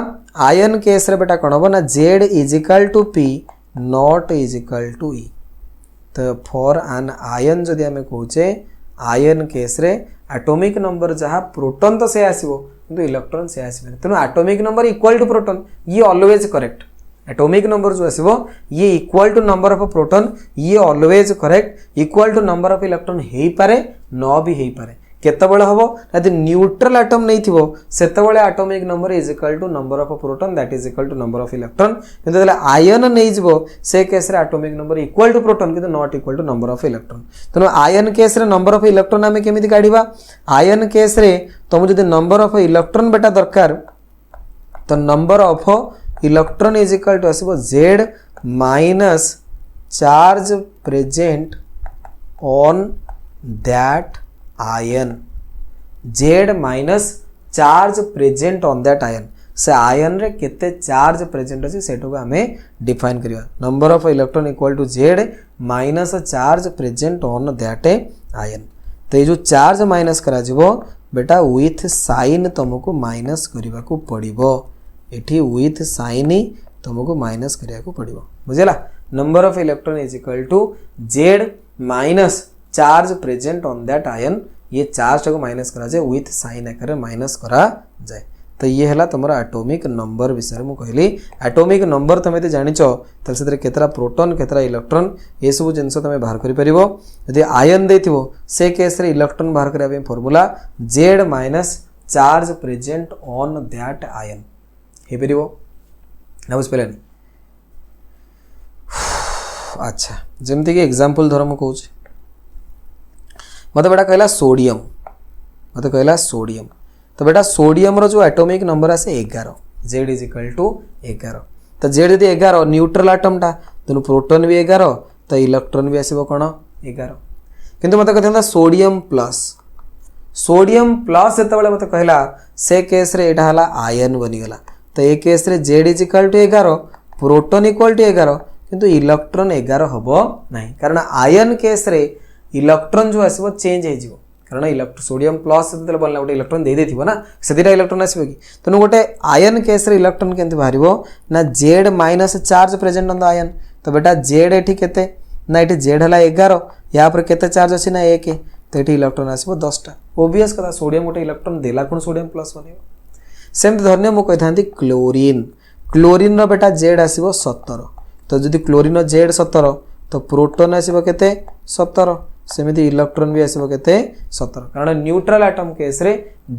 आयन केस रे बेटा कोन हबो ना Z is equal to P not is equal to E तो फॉर एन आयन जदि हम कहूचे आयन केस रे एटॉमिक नंबर जहाँ प्रोटॉन तो से आसीबो किंतु इलेक्ट्रॉन से आसीबे तेनु atomic number equal to proton ये ऑलवेज करेक्ट एटॉमिक नंबर जो आसीबो ये equal to number of proton ये always correct equal to number of electron हेई पारे न भी हेई पारे केतबेले हबो यदि न्यूट्रल एटम नहीं थिबो सेतबेले atomic number is equal to number of proton that is equal to number of electron किंतु जले आयन नहीं जिवो से केस रे atomic number equal to proton किंतु not equal to number of electron तनो आयन केस रे नंबर ऑफ इलेक्ट्रॉन हमें केमिति काढिबा आयन केस रे तुम जदि नंबर ऑफ इलेक्ट्रॉन बेटा दरकार तो number of electron is equal to आसीबो z minus charge present on that ion z minus charge present on that ion से आयन रे केते चार्ज प्रेजेंट अछि सेटो आम डिफाइन करिया number of electron equal to Z minus charge present on that ion. तो ये जो चार्ज माइनस करा जिवो बेटा विथ साइन तुमको माइनस करने को पड़ो ये विथ साइन ही तुमको माइनस करने को पड़ो बुझेगा। Number of electron is equal to Z minus charge present on that ion ये चार्ज को माइनस करा जाए विथ साइन आकार माइनस करा जाए। तो ये है तुम एटॉमिक नंबर विषय में कहली एटॉमिक नंबर तुम ये जानिच से केतरा प्रोटॉन केतरा इलेक्ट्रॉन ये सब जिनस तुम बाहर कर आयन देथिबो से केस रे इलेक्ट्रॉन बाहर करबा formula Z minus charge present on that ion हे परिबो ना बुझ पेलानी। अच्छा जमती कि एग्जांपल धर मु कहूँ मत बेटा कहला सोडियम मत कहला सोडियम तो बेटा सोडियम रो जो एटॉमिक नंबर आसे 11 जेड इज इक्वल टू 11। तो जेड यदि 11 न्यूट्रल आटमटा तेणु प्रोटॉन भी 11 तो इलेक्ट्रॉन भी आसो कौन 11 किंतु मत कहता सोडियम प्लस जो मत कहला से केस रे एटा हला आयन बनीगला। तो ये केस रे Z is equal to 11 proton equal to 11 किंतु इलेक्ट्रॉन 11 हबो नहीं कारण आयन केस रे इलेक्ट्रॉन जो आसो चेंज हो कारण इलेक्ट्रॉन सोडियम प्लस जो बनला गोटे इलेक्ट्रॉन दे देथिबो ना से दुटा इलेक्ट्रॉन आसो कि तेणु गोटे आयन केस रे इलेक्ट्रॉन केमति बाहरिबो ना Z minus charge present on the ion. तो बेटा जेड एठी केते ना एठी जेड हला 11 या पर केते चार्ज अछि ना 1 तो एठी इलेक्ट्रॉन आसो 10टा ओबवियस कथा सोडियम गोटे इलेक्ट्रॉन देला कोन सोडियम प्लस बनिबो। सेमति धन्य मु कहिथांती क्लोरीन रो बेटा जेड आसीबो 17 तो जदि क्लोरीन रो जेड 17 तो प्रोटॉन आसीबो केते 17 सेमिति इलेक्ट्रॉन भी आसीबो केते 17 कारण न्यूट्रल एटम केस रे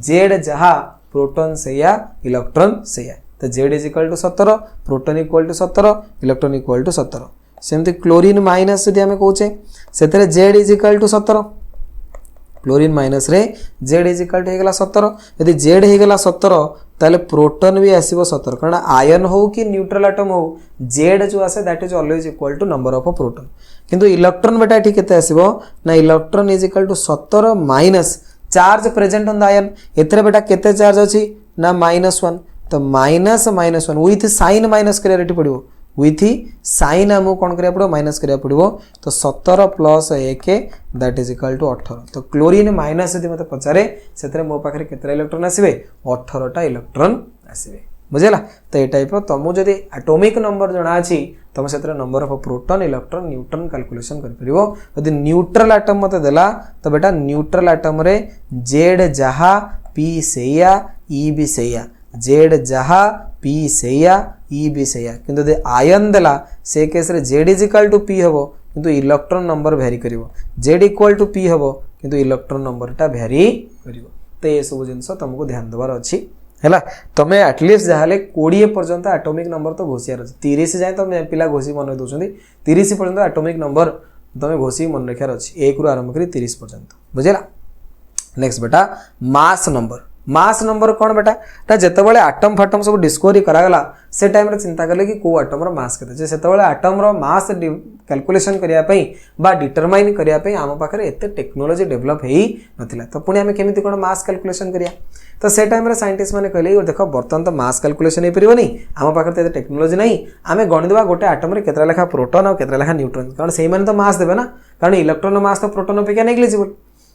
जेड जहा प्रोटॉन से या इलेक्ट्रॉन से या। तो Z is equal to 17 proton equal to 17 electron equal to 17 सेमिति क्लोरीन माइनस यदि हमें कहूचे सेतरे Z is equal to 17 chlorine minus रे जेड इज इक्वल टू हेगला 17 यदि जेड हेगला 17 ताले प्रोटॉन भी आसीबो 17 कारण आयन हो कि न्यूट्रल एटम हो जेड जो आसे that is always equal to number of proton किंतु इलेक्ट्रॉन बेटा एठी केते आसीबो ना electron is equal to 17 minus charge present on the ion एथरे बेटा केते चार्ज अछि ना -1 तो -1 विथ साइन माइनस करिया एठी पडिबो विथ साइन आमको कौन करिया पड़ो माइनस करिया पड़ो तो 17 plus 1 that is equal to 18। तो क्लोरीन माइनस यदि मत पचारे से मो पाखे केतरा इलेक्ट्रॉन आसबे 18टा इलेक्ट्रॉन आसबे बुझेला। तो ये टाइप तुमको जदि एटॉमिक नंबर जना अछि तुम से number of proton electron neutron calculation कर परिबो। यदि न्यूट्रल एटम मत देला तो बेटा न्यूट्रल एटम रे जेड जहा पी सेया ई भी सेया जेड जहा पी सेया ई भी सेया किंतु दे आयन देला से केस रे Z is equal to P हबो किंतु इलेक्ट्रॉन नंबर वेरी करिवो जेड इक्वल टू पी हबो किंतु इलेक्ट्रॉन नंबर टा वेरी करिवो। तो ये सब जिनस तुमको ध्यान देवार अछि हैला तमे एटलीस्ट जहाले 20 पर्यंत एटॉमिक नंबर तो घोषियार अछि 30 जाय तो पिला घोषी मन दोछंदी 30 पर्यंत एटॉमिक नंबर तमे घोषी मन रखार अछि 1 रु आरंभ करी 30 पर्यंत बुझेला। नेक्स्ट बेटा मास नंबर कौन बेटा ता जेतेबेले आटम फाटम सब डिस्कवरी करागला से टाइम रे चिंता करले कि को आटम रो मास केते सेतेबेले आटम रो मास कैलकुलेशन करिया पई बा डिटरमाइन करिया पई आम पाखरे एते टेक्नोलॉजी डेवलप हेई नथिला तो पुणी आमे केमिति कोन मास कैलकुलेशन करिया तो से टाइम रे साइंटिस्ट माने कहले देखो बर्तन तो मास कैलकुलेशन हे परिबो नै आम पाखरे तो टेक्नोलॉजी नै आमे गणितबा गोटे आटम रे केतरा लेखा प्रोटॉन और केतरा लेखा न्यूट्रॉन कारण सेही माने तो मास देबे ना कारण इलेक्ट्रॉन मास तो प्रोटॉन अपेक्षा नेग्लिजिबल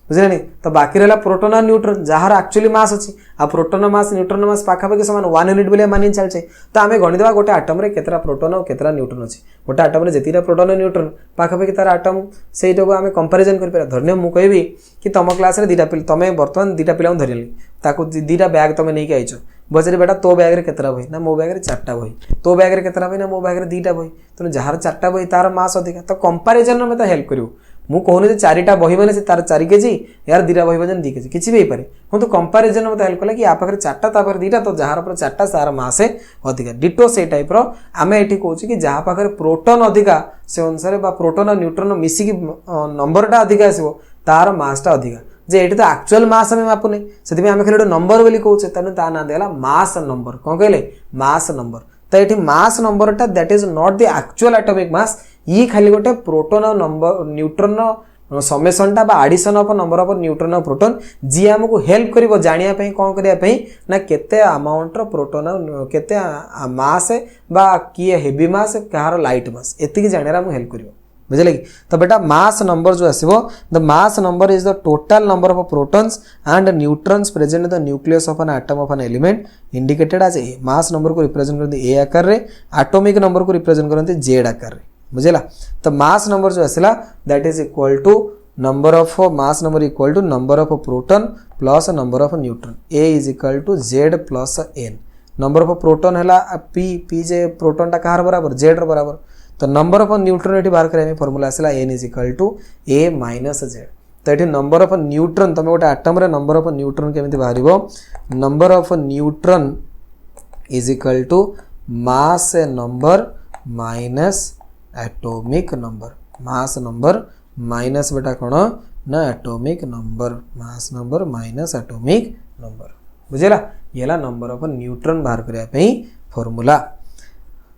बुझे नहीं। तो बाकी रहा प्रोटॉन और न्यूट्रॉन जार एक्चुअली मास अच्छी आ प्रोटॉन मास न्यूट्रॉन मास पाखापाखि सामान 1 यूनिट बोले मानि चलचे तो आम गणिदवा गोटे आटम रे केतरा प्रोटॉन और केतरा न्यूट्रॉन अच्छी गोटे आटम रे जेतिरा प्रोटॉन और न्यूट्रॉन पाखापाखि तार आटम सेटा को आम कंपैरिजन कर पारा धन्य मु कहबी कि तुम क्लास रे दीटा पिला तमे वर्तमान दीटा पिला धरली ताको दीटा बैग तमे नहीं आइछ बजरे बेटा तो बैग रे केतरा बही ना मो बैग रे 4टा बही तो बैग रे केतरा बही ना मो बैग रे 2टा बही तो जार 4टा बही तार मास अधिक तो कंपैरिजन में तो हेल्प करिवो मु कहूनी 4टा बही माने तार 4 केजी यार 2टा बही माने 2 केजी किछि भी पारे हम तो कंपैरिजन में हेल्प कला कि आ पाखरे 4टा ता पाखरे 2टा तो जार पर 4टा सार मास अधिक डिटो से टाइप रो आमे एठी कहूची कि जहा पाखरे प्रोटॉन अधिका से अनुसार बा प्रोटॉन और न्यूट्रॉन मिसी की नंबरटा अधिक आसीबो तार मासटा अधिक जे एठी तो एक्चुअल मास हमें मापुने सेति में आमे खाली नंबर बोली कहूचे तने ता ना देला मास नंबर कोन कहले मास नंबर तो एठी मास नंबरटा that is not the actual atomic mass ये खाली गोटे प्रोटॉन और नंबर न्यूट्रॉन समेसनटा बा addition of number of neutron और प्रोटॉन जी हमको हेल्प करिवो जानिया पई कोन करिया पई ना केते अमाउंट रो प्रोटॉन केते मास बा किए हेवी मास कहार लाइट मास एतिकी जानिया हमको हेल्प करिवो बुझले कि तो बेटा मास नंबर जो आसीबो the mass number is the total number of protons and neutrons present in the nucleus of an atom of an element indicated as A mass number को represent करते ए आकार रे एटॉमिक नंबर को represent करते Z आकार रे बुझला तो मास नंबर जो आसला that is equal to number of mass number equal to number of proton plus number of neutron A is equal to Z plus N number of proton हैला P P जे proton टा कहार बराबर Z रो बराबर तो number of neutron ये बाहर करें फॉर्मूला आसला N is equal to A minus Z तो ये नंबर ऑफ न्यूट्रॉन तुम गोटे आटम रे नंबर ऑफ न्यूट्रॉन केमिति बाहर number of neutron is equal to mass number minus atomic number mass number minus बेटा कौन ना atomic number mass number minus atomic number बुझेला ये नंबर ऑफ न्यूट्रॉन बाहर करने फॉर्मूला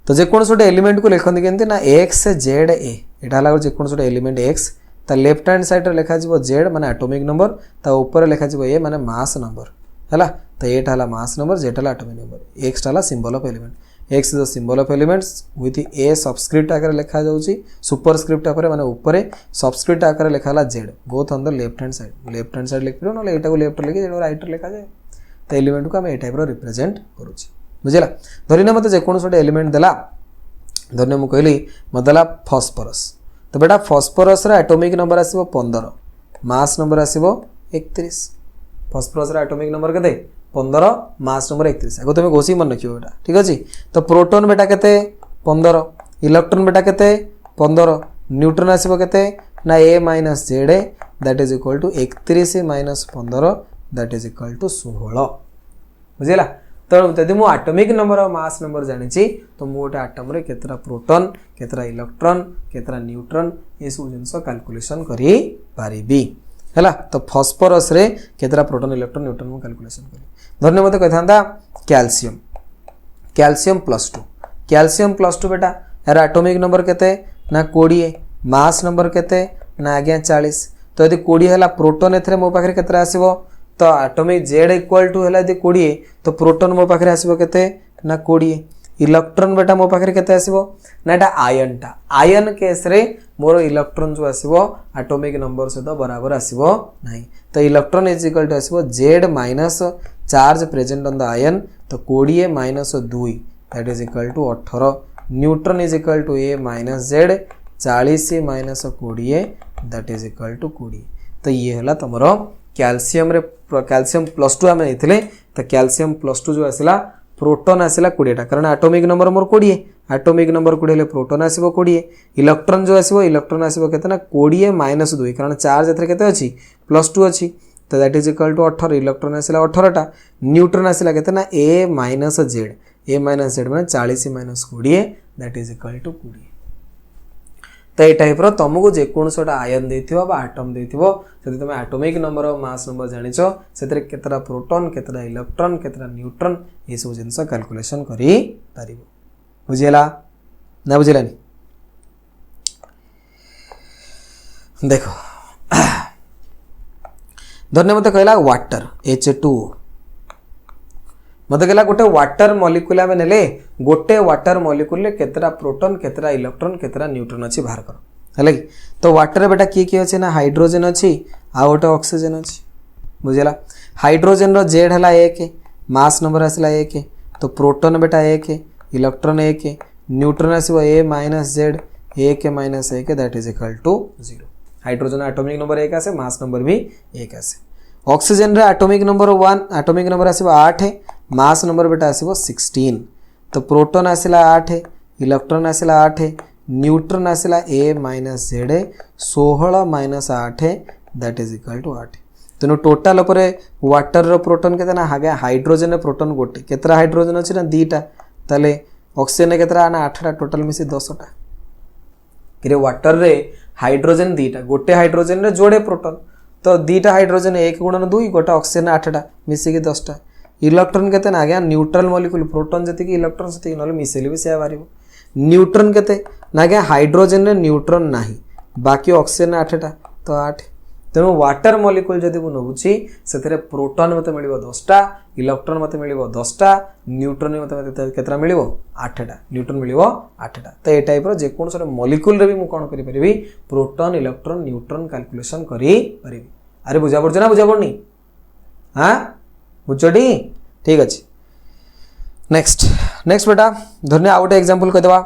तो जेकोन गोटे एलिमेंट को लिखते केमती ना एक्स जेड ए यहाँ जेकोन गोटे एलिमेंट एक्स ता लेफ्ट हैंड साइड लिखा जेड माने एटॉमिक नंबर ता ऊपर लिखा ए माने मास नंबर है तो एटा है मास नंबर जेड है एटॉमिक नंबर एक्स है symbol of element x is the symbol of elements with A subscript आकार लिखा जाउची सुपरस्क्रिप्ट आकार माने ऊपर सबस्क्रिप्ट आकार लिखा Z both on the left hand side लिख पिरो ना एटा को लेफ्ट लिखि जेड राइट लिखा जाए तो एलिमेंट को हम ए टाइप रो रिप्रेजेंट करूची बुझेला धरिना मत जेकोन गोटे एलिमेंट देला धरने मु कहली मत देला फॉस्फोरस तो बेटा फॉस्फोरस रा एटॉमिक नंबर आसीबो 15 मास नंबर आसीबो 31 फॉस्फोरस रा एटॉमिक नंबर केते 15 मास नंबर 31 आगो तुम घोषी मन रखियो बेटा ठीक अछि तो प्रोटॉन बेटा केते 15 इलेक्ट्रॉन बेटा केते 15 न्यूट्रॉन आसीबो केते ना a minus Z that is equal to 31 minus 15 that is equal to 16 बुझिला तो यदि मुझे एटॉमिक नंबर और मास नंबर जानी तो मुझे गोटे आटम रे केतरा प्रोटॉन केतरा इलेक्ट्रॉन केतरा न्यूट्रॉन ये सब जिनस कैलकुलेशन करी पारिबी हैला तो फास्फोरस रे केतरा प्रोटॉन इलेक्ट्रॉन न्यूट्रॉन मु कैलकुलेशन करी धन्य मते कहथांदा कैल्शियम कैल्शियम +2 बेटा यार एटॉमिक नंबर केते ना 20 मास नंबर केते ना आज्ञा 40 तो यदि 20 हैला प्रोटॉन एथरे मो पाखरे केतरा आसीबो तो एटॉमिक जेड इक्वल टू है 20 तो प्रोटॉन मो पाखे आसो के ना 20 इलेक्ट्रॉन बेटा मो पाखे के आसो ना एटा आयन केस रे मोर इलेक्ट्रॉन जो आसो एटॉमिक नंबर सहित बराबर आसो नहीं तो इलेक्ट्रॉन इज इक्वल टू आसो Z minus charge present on the ion तो 20 minus 2 that is equal to 18 neutron is equal to A minus Z 40 minus 20 that is equal to 20 तो ये है तुम कैल्शियम रे कैल्शियम +2 आम नहीं तो कैल्शियम +2 जो आसला प्रोटॉन आसला 20टा कारण एटॉमिक नंबर मोर 20 एटॉमिक नंबर 20 हेले प्रोटॉन आसीबो 20 इलेक्ट्रॉन जो आसीबो इलेक्ट्रॉन आसीबो केते ना 20 माइनस 2 कारण चार्ज एथरे केते अछि +2 अछि तो that is equal to 18 electron आसला 18टा न्यूट्रॉन आसला केते ना a माइनस जेड माने 40 minus 20 that is equal to 20 तो ये टाइप रो तुमको जेकोन सोटा आयन देथिबो बा एटम देथिबो जदि तुम एटॉमिक नंबर और मास नंबर जानिचो सेतरे केतरा प्रोटॉन केतरा इलेक्ट्रॉन केतरा न्यूट्रॉन ये सब जिंस कैलकुलेशन करी पारिबो बुझियला ना बुझिलानी देखो धन्य मते कहला वाटर H2 मत कहला गोटे वाटर मॉलिक्यूल आमे नेले गोटे वाटर मॉलिक्यूल रे केतरा प्रोटॉन केतरा इलेक्ट्रॉन केतरा न्यूट्रॉन अछि बाहर कर हले तो वाटर बेटा की अछि ना हाइड्रोजन अछि आ गोटे ऑक्सीजन अछि बुझिला हाइड्रोजन रो जेड हला 1 मास नंबर आसला 1 तो प्रोटॉन बेटा 1 इलेक्ट्रॉन 1 न्यूट्रॉन आसीबो a minus Z 1 minus 1 that is equal to 0 hydrogen atomic number 1 आसे मास नंबर भी 1 आसे ऑक्सीजन रे एटॉमिक नंबर 1 एटॉमिक नंबर आसीबो 8 मास नंबर बेटा आसीबो 16 तो प्रोटॉन आसिला 8 इलेक्ट्रॉन आसिला 8 न्यूट्रॉन आसिला a minus Z 16 minus 8 that is equal to 8 तेनो टोटल पर वाटर रो प्रोटॉन केते ना हागे हाइड्रोजन रे प्रोटॉन गोटे केतरा हाइड्रोजन अछि ना दीटा तले ऑक्सीजन रे केतरा ना 8टा टोटल मिसी 10टा कि रे वाटर रे हाइड्रोजन दीटा गोटे हाइड्रोजन रे जोड़े प्रोटॉन तो दीटा हाइड्रोजन 1 गुणन 2 गोटे ऑक्सीजन 8टा मिसी के 10टा इलेक्ट्रॉन केते ना आज्ञा न्यूट्रल मॉलिक्यूल प्रोटॉन जति कि इलेक्ट्रॉन सति नले मिसेले भी से बारिबो न्यूट्रॉन केते ना आज्ञा हाइड्रोजन रे न्यूट्रॉन नाही बाकी ऑक्सीजन 8टा तो 8 तेणु वाटर मॉलिक्यूल जदि मु नबुची से प्रोटॉन मते मिलिबो 10टा इलेक्ट्रॉन मते मिलिबो 10टा न्यूट्रॉन मते केतरा मिलिबो 8टा न्यूट्रॉन मिलिबो 8टा तो ए टाइप रो जे कोन सरे मॉलिक्यूल रे भी मु कोन करि परिबी प्रोटॉन इलेक्ट्रॉन न्यूट्रॉन कैलकुलेशन करि परिबी अरे बुझा पड़छ ना बुझा पड़नी हां बुझडी ठीक अछि नेक्स्ट बेटा धन्य आउट एग्जांपल कह देबा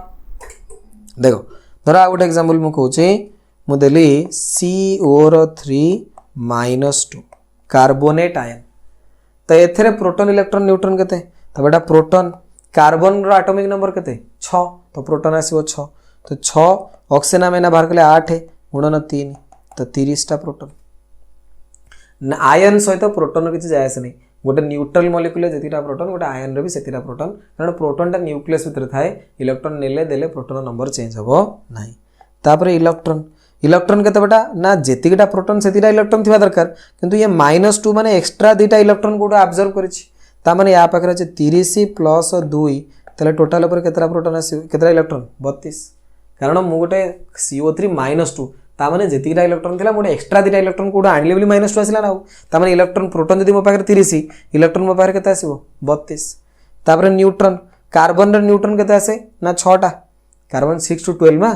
देखो धरा आउट एग्जांपल मु कहूची मु देली CO3-2 कार्बोनेट आयन तो एथरे प्रोटॉन इलेक्ट्रॉन न्यूट्रॉन केते तो बेटा प्रोटॉन कार्बन रो एटॉमिक नंबर केते 6 तो प्रोटॉन आसीबो 6 तो 6 ऑक्सीजन आमे ना बाहर कले 8 गुणन 3 तो 30 टा प्रोटॉन आयन सहित प्रोटॉन किछि जायस नै गोटे न्यूट्रल मॉलिक्यूल जेतिटा प्रोटॉन गोटे आयन रे भी सेतिटा प्रोटॉन कारण प्रोटॉन टा न्यूक्लियस भितर थाए इलेक्ट्रॉन नेले देले प्रोटॉन नंबर चेंज हबो नाही तापरे इलेक्ट्रॉन केते बेटा ना जेतिटा प्रोटॉन सेतिटा इलेक्ट्रॉन थिबा दरकार किंतु ये -2 माने एक्स्ट्रा दुटा इलेक्ट्रॉन कोड ऑब्जर्व करिछि ता माने या पाखरे जे 30 + 2 तले टोटल ऊपर केतरा प्रोटॉन आसी केतरा इलेक्ट्रॉन 32 कारण मु गोटे CO3-2 ता माने जेतिटा इलेक्ट्रॉन थिला मोटे एक्स्ट्रा दुटा इलेक्ट्रॉन कोड आनले बोली -2 आसिला ना ता माने इलेक्ट्रॉन प्रोटॉन जदि मो पाखरे 30 इलेक्ट्रॉन मो पाखरे केते आसीबो 32 तापरे न्यूट्रॉन कार्बन रे न्यूट्रॉन केते आसे ना 6 टा कार्बन 6 to 12 मा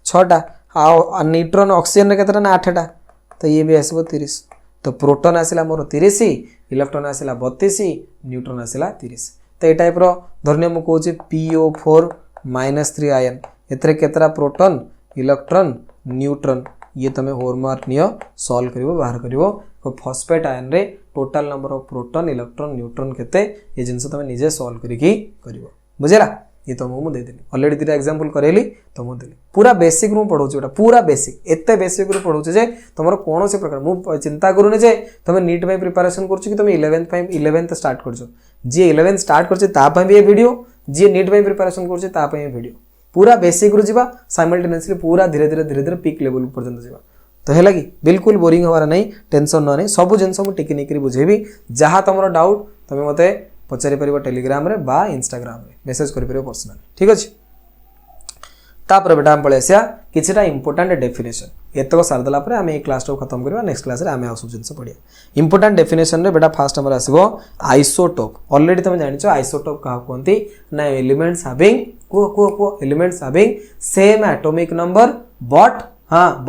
6 टा आ न्यूट्रॉन ऑक्सीजन रे केतरा ना 8 टा तो ये भी आसीबो 30 तो प्रोटॉन आसिला मोर 30 इलेक्ट्रॉन आसिला 32 न्यूट्रॉन आसिला 30 तो ए टाइप रो धरने मु कहूची PO4-3 आयन एतरे केतरा प्रोटॉन इलेक्ट्रॉन न्यूट्रॉन ये तमे होमवर्क नियो सॉल्व करिवो बाहर करिवो फॉस्फेट आयन रे total number of proton electron neutron केते ये जिंस तमे निजे सॉल्व करिकी करिवो बुझेला ये तो मु दे देली ऑलरेडी तीटा एग्जांपल करेली तो मु देली पूरा बेसिक रू पढौची ओटा पूरा बेसिक एते बेसिक रू पढौची जे तमरो कोन से प्रकार मु चिंता करूने जे तमे नीट में प्रिपरेशन करछु कि तमे 11th स्टार्ट करछु जे 11th स्टार्ट करछ ता पय भी ये वीडियो जे नीट में प्रिपरेशन करछ ता पय ये वीडियो पूरा बेसिक रू जीवा साइमल्टेनियसली पूरा धीरे धीरे पीक लेवल पर्यंत जीवा तो है लगी बिल्कुल बोरिंग हमारा नहीं टेंशन न नहीं सब जिनस मु टिके निकरी बुझेबी जहां तमरो डाउट तमे मते पचारि परिबो टेलीग्राम रे बा इंस्टाग्राम रे मेसेज करि परिबो पर्सनल ठीक अछि तापर बेटा हम पळेसिया किछटा इंपोर्टेंट डेफिनेशन एतको सार दला पर हमें ए क्लास तो खत्म करबा नेक्स्ट क्लास रे हमें आ सब जिंस पढिया इंपोर्टेंट डेफिनेशन रे बेटा फर्स्ट हमर आसीबो आइसोटोप ऑलरेडी तमे जानिछो आइसोटोप का कोनती ना एलिमेंट्स हैविंग को elements having same atomic number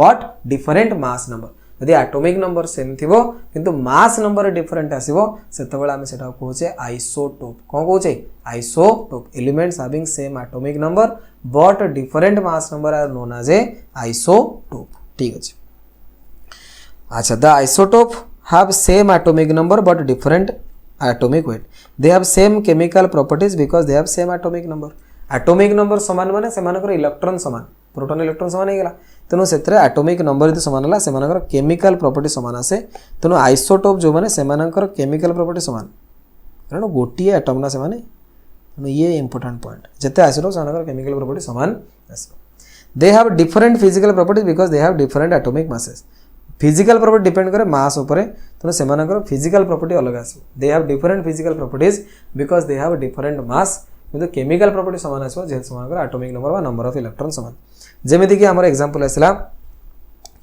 but different mass number यदि एटॉमिक नंबर सेम थिबो किंतु मास नंबर डिफरेंट आसीबो सेतबेला हमें सेटा कहूचे आइसोटोप कोन कहूचे isotope elements having same atomic number but different mass number are known as a isotope ठीक अछि अच्छा the isotope have same atomic number but different atomic weight they have same chemical properties because they have same atomic number समान माने सेमानकर electron समान proton electron समान हे गेला तेनु सेतरे atomic number यदि समान हला सेमानकर केमिकल प्रॉपर्टी समान आसे तेनु आइसोटोप जो माने सेमानकर केमिकल प्रॉपर्टी समान कारण गोटी एटम ना सेमाने तेनु ये इंपोर्टेंट पॉइंट जते आइसोटोप सेमानकर केमिकल प्रॉपर्टी समान आसे they have different physical properties because they have different atomic masses physical property depend करे मास ऊपर तेनु सेमानकर फिजिकल प्रॉपर्टी अलग आसे they have different physical properties because they have different mass किंतु chemical property समान आसो जे समान एटॉमिक नंबर वा नंबर ऑफ इलेक्ट्रॉन समान जेमिति कि हमर एग्जांपल आसला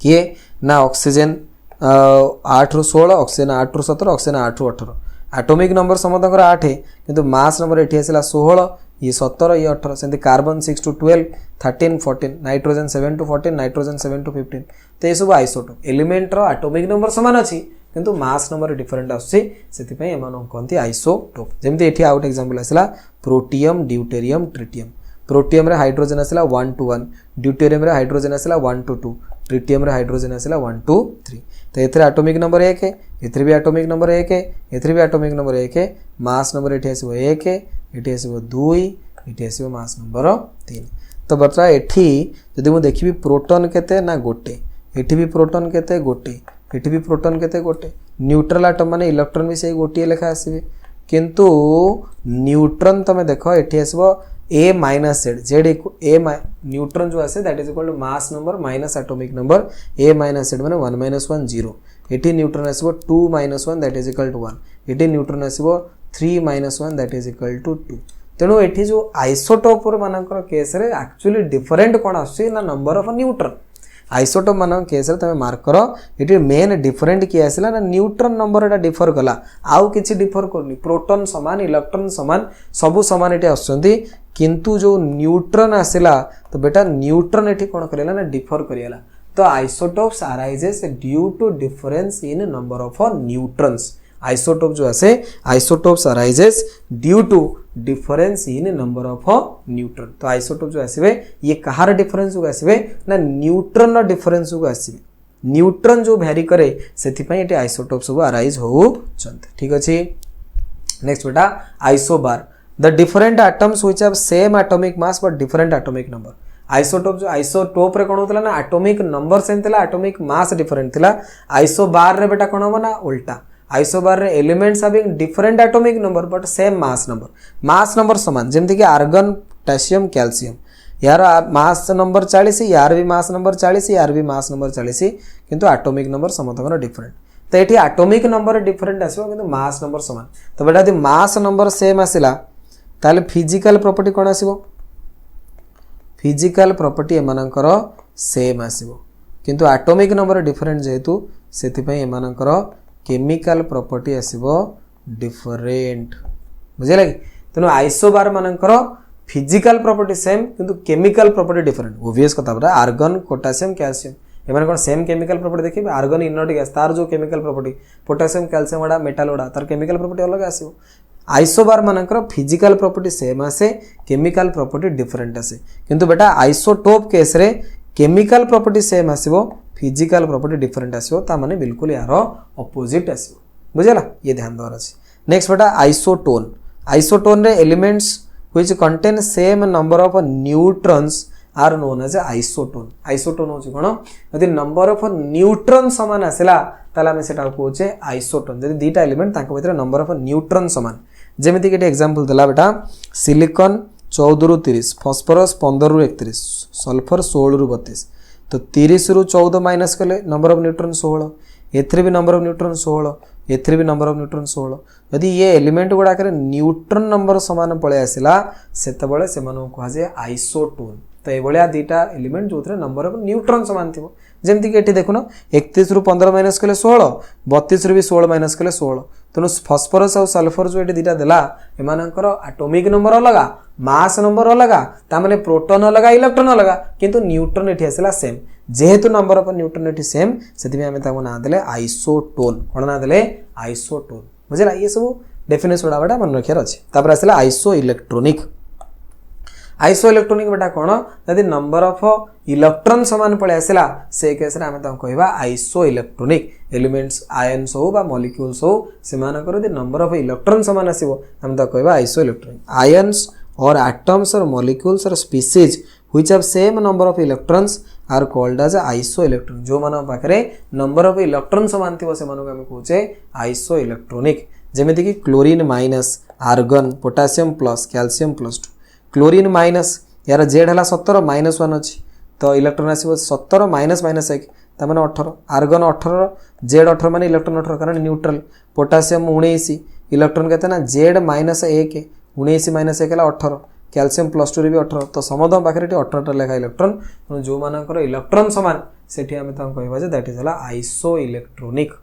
कि ना ऑक्सीजन 8 ରୁ 16 ऑक्सीजन 8 ରୁ 17 ऑक्सीजन 8 ରୁ 18 एटॉमिक नंबर समतकर 8 किंतु मास नंबर एठी आसला 16 ये 17 ये 18 सेंति carbon 6 to 12 13 14 nitrogen 7 to 14 nitrogen 7 to 15 तो ये सब आइसोटोप एलिमेंट रो एटॉमिक नंबर समान अछि किंतु मास नंबर डिफरेंट आछि सेति पय एमानो कोंती आइसोटोप जेमति एठी आउट एग्जांपल आसला प्रोटियम ड्यूटेरियम ट्रिटियम प्रोटियम रे हाइड्रोजन आसला 1 to 1 ड्यूटेरियम रे हाइड्रोजन आसला 1 to 2 ट्रिटियम रे हाइड्रोजन आसला 1 to 3 तो एथरे एटॉमिक नंबर 1 है एथरे भी एटॉमिक नंबर 1 है एथरे भी एटॉमिक नंबर 1 है मास नंबर एठी आसीबो 1 है एठी आसीबो 2 एठी आसीबो मास नंबर 3 तो बता एठी जदि मु देखिबी प्रोटॉन केते ना गोटे एठी भी प्रोटॉन केते गोटे एठी भी प्रोटॉन केते गोटे न्यूट्रल एटम माने इलेक्ट्रॉन भी से गोटे लेखा आसीबे किंतु न्यूट्रॉन तमे देखो एठी आसीबो a minus z a neutron जो आसे that is equal to mass number minus atomic number a minus z माने 1 minus 1 0 एठी न्यूट्रॉन आसीबो 2 minus 1 that is equal to 1 एठी न्यूट्रॉन आसीबो 3 minus 1 that is equal to 2 तेणु एठी जो आइसोटोप मानकर केस रे एक्चुअली डिफरेंट कोन आसी ना नंबर ऑफ न्यूट्रॉन आइसोटोप मान केस तुम मार्क कर ये मेन डिफरेंट किए आसला ना न्यूट्रन नंबर एटा डिफर कला आउ किछि डिफर करनी प्रोटॉन समान इलेक्ट्रॉन समान सबू समान ये आसुचंती किंतु जो न्यूट्रन आसला तो बेटा न्यूट्रन ये कौन करेला ना डिफर करियाला तो isotopes arises due to difference in number of neutrons isotope जो आसे isotopes arises due to difference in number of neutron तो आइसोटोप जो आसवे ये कहार डिफरेंस को आसवे ना न्यूट्रॉन रो डिफरेंस को आसवे न्यूट्रॉन जो भ्यारी करे सेथि पई एटे आइसोटोप सब अराइज हो चंते ठीक अछि नेक्स्ट बेटा isobar the different atoms which have same atomic mass but different atomic number isotope जो आइसोटोप रे कोन होतला ना एटॉमिक नंबर सेम थिला एटॉमिक मास डिफरेंट थिला आइसोबार रे बेटा कोन हो ना उल्टा आइसोबार रे elements having different atomic number but same mass number समान जेमति कि आर्गन पोटेशियम कैल्शियम यार मास नंबर 40 यार भी मास नंबर 40 यार भी मास नंबर 40 किंतु एटॉमिक नंबर समतंगर डिफरेंट तो ये एटॉमिक नंबर डिफरेंट आसो किंतु मास नंबर समान तो बेटा यदि मास नंबर सेम आसिला ताले फिजिकल प्रॉपर्टी कोन आसीबो फिजिकल प्रॉपर्टी एमानकर सेम आसीबो किंतु एटॉमिक नंबर डिफरेंट जेहेतु सेति पई एमानकर केमिकल प्रॉपर्टी आसीबो डिफरेंट बुझिला कि तेनु आइसोबार मानकर फिजिकल प्रॉपर्टी सेम किंतु केमिकल प्रॉपर्टी डिफरेंट ओबवियस कथा बरा आर्गन पोटेशियम कैल्शियम एमाने कोन सेम केमिकल प्रॉपर्टी देखिबे आर्गन इनर्ट गैस तार जो केमिकल प्रॉपर्टी पोटेशियम कैल्शियम वाडा मेटल वाडा तार केमिकल प्रॉपर्टी अलग आसीबो आइसोबार मानकर फिजिकल प्रॉपर्टी सेम आसे केमिकल प्रॉपर्टी डिफरेंट आसे किंतु बेटा आइसोटोप केस रे केमिकल प्रॉपर्टी सेम आसीबो फिजिकल प्रॉपर्टी डिफरेंट आसीबो ता माने बिल्कुल यार अपोजिट आसीबो बुझला ये ध्यान देवार अछि नेक्स्ट बेटा आइसोटोन रे elements which contain same number of neutrons are known as isotone होची कोन यदि नंबर ऑफ न्यूट्रॉन समान आसिला ताला हम सेटा कहूचे आइसोटोन यदि दीटा एलिमेंट तांको भितर नंबर ऑफ न्यूट्रॉन समान जेमिति के एग्जांपल देला बेटा सिलिकॉन 14 रु 30 फास्फोरस 15 रु 31 सल्फर 16 रु 32 तो 30 रु 14 माइनस कले नंबर ऑफ न्यूट्रॉन 16 एथरे भी नंबर ऑफ न्यूट्रॉन 16 एथरे भी नंबर ऑफ न्यूट्रॉन 16 यदि ये एलिमेंट गुडा करे न्यूट्रॉन नंबर समान पळे आसिला सेते बळे से मानो कहा जे आइसोटोन तो ये भलिया दीटा एलिमेंट जो नंबर ऑफ न्यूट्रॉन समान थिबो जेमति कि एठी देखुन 31 रु 15 माइनस कले 16 32 रु भी 16 माइनस कले 16 तनु फास्फोरस और सल्फर जो एठी दीटा देला एमानकर एटॉमिक नंबर अलगा मास नंबर अलगा ता माने प्रोटॉन अलगा इलेक्ट्रॉन अलगा किंतु न्यूट्रॉन एठी आसला सेम जेहेतु नंबर ऑफ न्यूट्रॉन एठी सेम सेति में हमें ताको ना देले आइसोटोन कोन ना देले आइसोटोन बुझला ये सब डेफिनेशन बड़ा मन रखियार अछि तापर आसला आइसो इलेक्ट्रॉनिक बेटा कौन यदि नंबर ऑफ इलेक्ट्रॉन समान पळे आसला से केस रे हमें कहबा आइसो इलेक्ट्रॉनिक एलिमेंट्स आयन्स हो बा मॉलिक्यूल्स हो से मानकर यदि नंबर ऑफ इलेक्ट्रॉन समान आसीबो हम त कहबा आइसो इलेक्ट्रॉनिक आयन्स और एटम्स और मॉलिक्यूल्स और species which have same number of electrons are called as iso electron जो मान पाखरे नंबर ऑफ इलेक्ट्रॉन समान थिबो से मानको हम कहूचे आइसो इलेक्ट्रॉनिक जेमिति कि chlorine minus argon potassium plus calcium plus 2 chlorine minus यार जेड है 17 -1 अच्छी तो इलेक्ट्रॉन आसो 17 -1 तमें 18 आर्गन 18 जेड 18 मान इलेक्ट्रॉन 18 कारण न्यूट्रल पोटेशियम 19 इलेक्ट्रॉन के जेड -1 19 -1 18 कैल्शियम +2 भी 18 तो समद पाखे 18 लेखा इलेक्ट्रॉन जो मानकर इलेक्ट्रॉन समान से कहवा दैट इज आइसो इलेक्ट्रॉनिक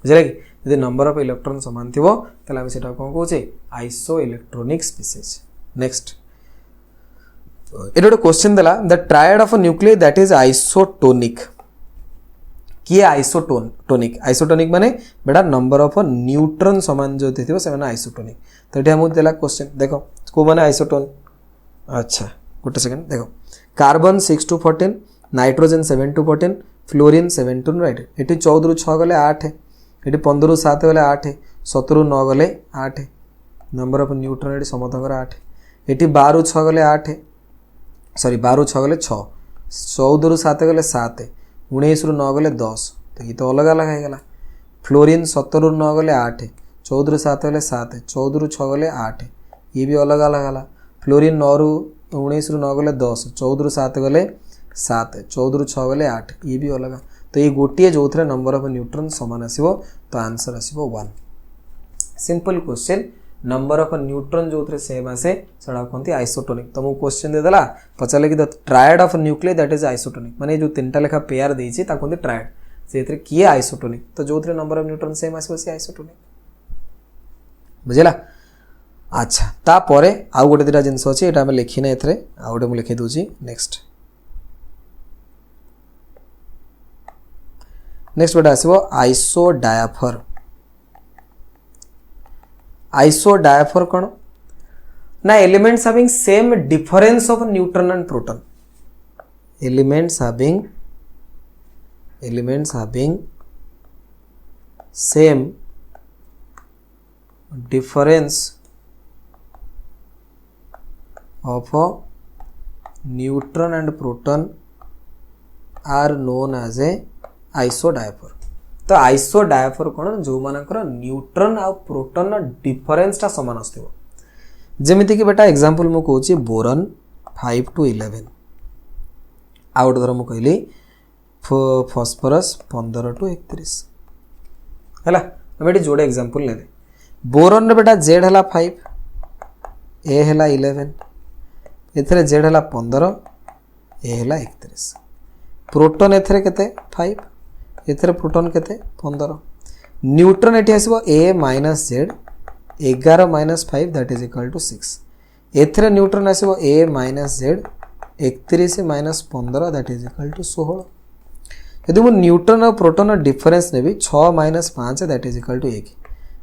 बुझे कि यदि नंबर ऑफ इलेक्ट्रॉन समान थी ताला से कौन कहे आइसो इलेक्ट्रॉनिक स्पीसीज नेक्स्ट ये गोटे क्वेश्चन देला the triad of nucleus that is isotonic किए आइसोटोनिक माने बेटा नंबर ऑफ न्यूट्रॉन समान जो थी से आइसोटोनिक तो ये हमको देला क्वेश्चन देखो को माने आइसोटोन अच्छा गोटे सेकंड देखो carbon 6 to 14 nitrogen 7 to 14 fluorine 7 to right ये 14 रु 6 गले 8 ये 15 रु 7 गले 8 17 रु 9 गले 8 नंबर ऑफ न्यूट्रॉन ये समतंगर 8 ये 12 रु 6 गले 8 सॉरी 12 रु 6 गले 6 14 रु 7 गले 7 19 रु 9 गले 10 तो ये तो अलग अलग है गला फ्लोरीन 17 रु 9 गले 8 14 रु 7 गले 7 14 रु 6 गले 8 ये भी अलग अलग गला फ्लोरीन 9 रु 19 रु 9 गले 10 14 रु 7 गले 7 14 रु 6 गले 8 ये भी अलग तो ये गोटे जो नंबर ऑफ न्यूट्रॉन समान आसीबो तो आंसर आसीबो 1 simple question number of neutron जो सेम आसे सेटा कहते आइसोटोनिक। तुमको क्वेश्चन देदेला पचारे कि the triad of nucleus that is isotonic माने जो तीनटा लेखा पेयर देछि ता कहते ट्रायड से किए आइसोटोनिक तो जो नंबर ऑफ न्यूट्रॉन सेम आसे से आइसोटोनिक बुझेला। अच्छा तापर आउ गोटे दुटा जिनस अच्छे यहाँ आम लिखी ना एथरे आउ गोटे मुझे लिखी दूसरी नेक्स्ट गोटे आसो आइसोडायाफर। आइसोडायाफर कौन ना elements having same difference of neutron and proton. Elements having same difference of a neutron and proton are known as a isodiapher। तो आइसोडायाफर कौन जो मानकर न्यूट्रॉन आ प्रोटॉन डिफरेंस टा समान आसथिबो। जेमिति कि बेटा एग्जांपल मु कहूची बोरन 5 to 11 आउट धर मु कहली फॉस्फोरस 15 to 31 हैला। हम एटी जोड़े एग्जांपल ले बोरन रे बेटा जेड हला 5 ए हला 11 एथरे जेड हला 15 ए हला 31 प्रोटॉन एथरे केते 5 एथरे प्रोटॉन केते 15 न्यूट्रॉन एठी आसीबो A minus Z 11 minus 5 that is equal to 6 एथरे न्यूट्रॉन आसीबो A minus Z 31 minus 15 that is equal to 16। यदि मु न्यूट्रॉन और प्रोटॉन डिफरेंस नेबी 6 minus 5 that is equal to 1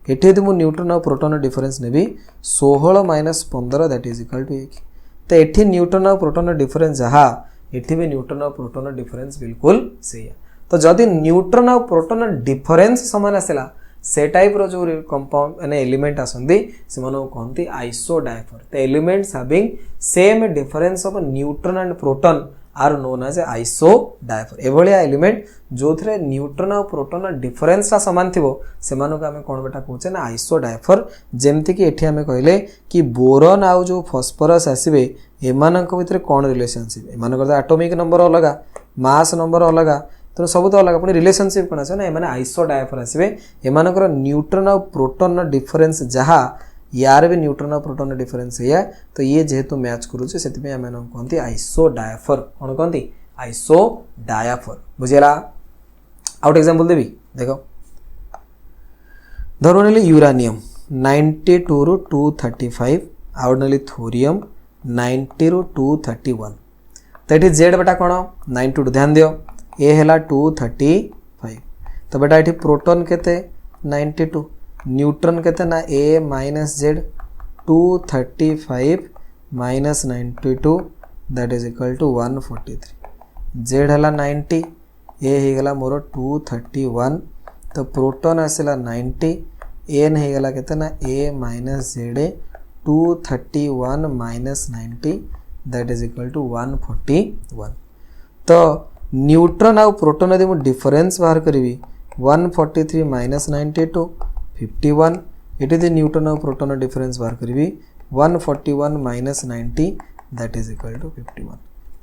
एठी यदि मु न्यूट्रॉन और प्रोटॉन डिफरेंस नेबी 16 minus 15 that is equal to 1 तो एठी न्यूट्रॉन और प्रोटॉन डिफरेंस जहाँ एठी भी न्यूट्रॉन और प्रोटॉन डिफरेंस बिल्कुल सही। तो जदि न्यूट्रॉन और प्रोटॉन डिफरेंस समान आसला से टाइप रो जो कंपाउंड माने एलिमेंट आसंदी से मानो कहंती आइसोडायाफर। तो elements having same difference of neutron and proton are known as isodiaphere. एभलिया एलिमेंट जो थे न्यूट्रॉन और प्रोटॉन डिफरेंस टा समान थिबो से मानो आमे कोन बेटा कहूचे ना आइसोडायाफर। जेमति कि एठी आमे कहले कि बोरन आउ जो फॉस्फोरस आसीबे एमानक भितर कोन रिलेशनशिप एमानक एटॉमिक नंबर अलगा मास नंबर अलगा तो सब तो अलग पुणी रिलेशनशिप कौन आसे ना एमाने आइसोडायाफर आसीबे एमानकर न्यूट्रॉन और प्रोटॉन डिफरेंस जहाँ यार भी न्यूट्रॉन और प्रोटॉन डिफरेंस है तो ये जेहेतु मैच करूचे से कहते आइसोडायाफर कौन कहती आइसोडायाफर बुझेला। आउट एग्जांपल देवी देखो धरो नेली यूरानियम 92 ରୁ 235 आउट नेली थोरियम 90 ରୁ 231 तो ये जेड बेटा कौन 92 ध्यान दियो ए है 235 तो बेटा ये प्रोटॉन केते 92 न्यूट्रॉन केते ना A minus Z 235 minus 92 that is equal to 143 Z है 90 ए होगला मोर 231 तो प्रोटॉन आसला 90 एन होगला केते ना A minus Z 231 minus 90 that is equal to 141 तो न्यूट्रॉन आउ प्रोटॉन यदि मुझे डिफरेंस बाहर करी 143 माइनस 92 51 ये न्यूट्रॉन और प्रोटॉन डिफरेंस बाहर करी 141 minus 90 that is equal to 51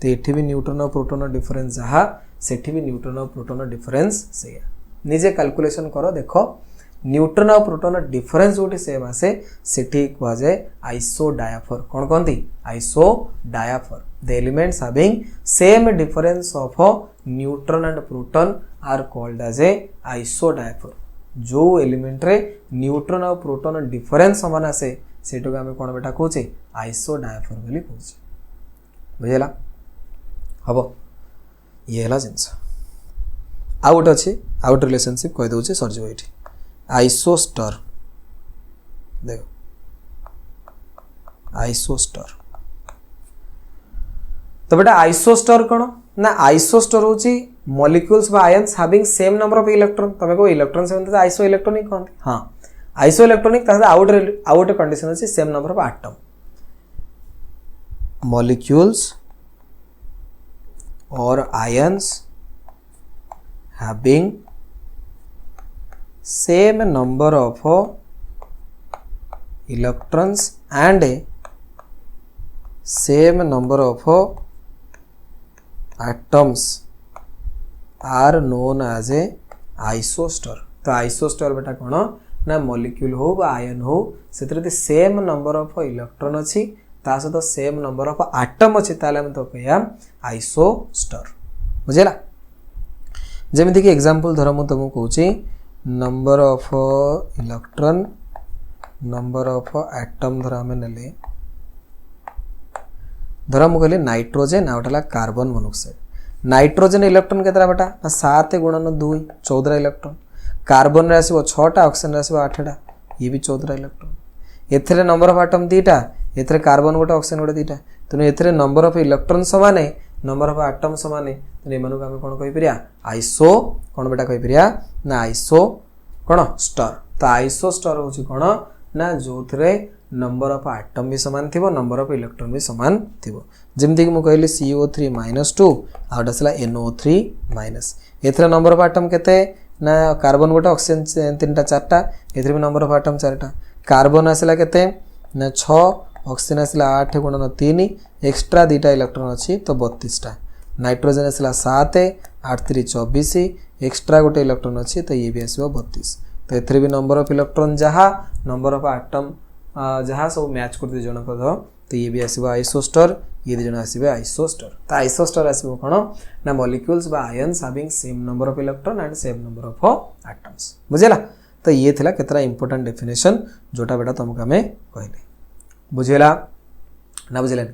तो ये भी न्यूट्रॉन और प्रोटॉन डिफरेंस जहाँ से भी न्यूट्रॉन और प्रोटॉन डिफरेंस से निजे कैलकुलेशन कर देख न्यूट्रॉन और प्रोटॉन डिफरेंस जो सेम आसे से कहुए आइसोडायाफर कौन कहती isodiaphere. The elements having same difference of neutron and proton are called as a isodiaphere. जो एलिमेंट रे न्यूट्रॉन और प्रोटॉन डिफरेंस समान आसे सेटो आम कौन बेटा कहे आइसोडायाफर बोली कहे बुझेला हम ये जिनस आउ गोटे अच्छे आउ गोटे रिलेशनशिप कहीदे सरज ये आइसोस्टर देखो आइसोस्टर तो बेटा आइसोस्टर कौन ना आइसोस्टर होची मॉलिक्यूल्स बा ions having same number of electron तमे को इलेक्ट्रॉन से मतलब आइसो इलेक्ट्रॉनिक कहते हाँ आइसो इलेक्ट्रॉनिक तासे आउट कंडीशन अछि same number of atom molecules और ions having same number of electrons and same number of atoms are known as a isostar। तो isostar बेटा कौन ना मॉलिक्यूल हो बा आयन हो से सेम नंबर ऑफ इलेक्ट्रॉन अच्छी ता सहित सेम नंबर ऑफ एटम अच्छी ताले हम तो कहिया आइसोस्टर बुझेला जेमिति कि एग्जांपल धर मु तुमको कहूची number of electron number of atom धर आम नेले धर मु कहली नाइट्रोजन आउटला कार्बन मोनोक्साइड नाइट्रोजन इलेक्ट्रॉन केतरा बेटा ना 7 गुणन 2 14 इलेक्ट्रॉन कार्बन रे आसीबो 6टा ऑक्सीजन रे आसीबो 8टा ये भी 14 इलेक्ट्रॉन एथरे नंबर ऑफ एटम 2टा एथरे कार्बन गोटे ऑक्सीजन गोटे 2टा तने एथरे नंबर ऑफ इलेक्ट्रॉन समान है नंबर ऑफ एटम समान है तने एमानु हम कोन कहि परिया आइसो कोन बेटा कहि परिया ना आइसो कोन स्टर तो आइसो स्टर होची कोन ना जोथरे नंबर ऑफ एटम भी समान थिबो नंबर ऑफ इलेक्ट्रॉन भी समान थिबो जेमति कि मु कहली CO3 - 2 आउट असला NO3 एथरे नंबर ऑफ एटम केते ना कार्बन गोटे ऑक्सीजन 3टा 4टा एथरे भी नंबर ऑफ एटम 4टा कार्बन आसला केते ना 6 ऑक्सीजन आसला 8 गुणन 3 एक्स्ट्रा 2टा इलेक्ट्रॉन अछि तो 32टा नाइट्रोजन आसला 7 8 3 24 एक्स्ट्रा गोटे इलेक्ट्रॉन अछि तो ये भी आसीबो 32 तो एथरे भी नंबर ऑफ इलेक्ट्रॉन जहा नंबर ऑफ एटम जहाँ सब मैच करते जनक तो ये भी आसो आइसोस्टर ये जन आसवे आइसोस्टर तो आइसोस्टर आसो कौन ना मॉलिक्यूल्स बा ions having same number of electron and same number of atoms बुझेला तो ये थिला केतरा इंपोर्टेंट डेफिनेशन जोटा बेटा तुमको हमें कहले बुझेला ना बुझेला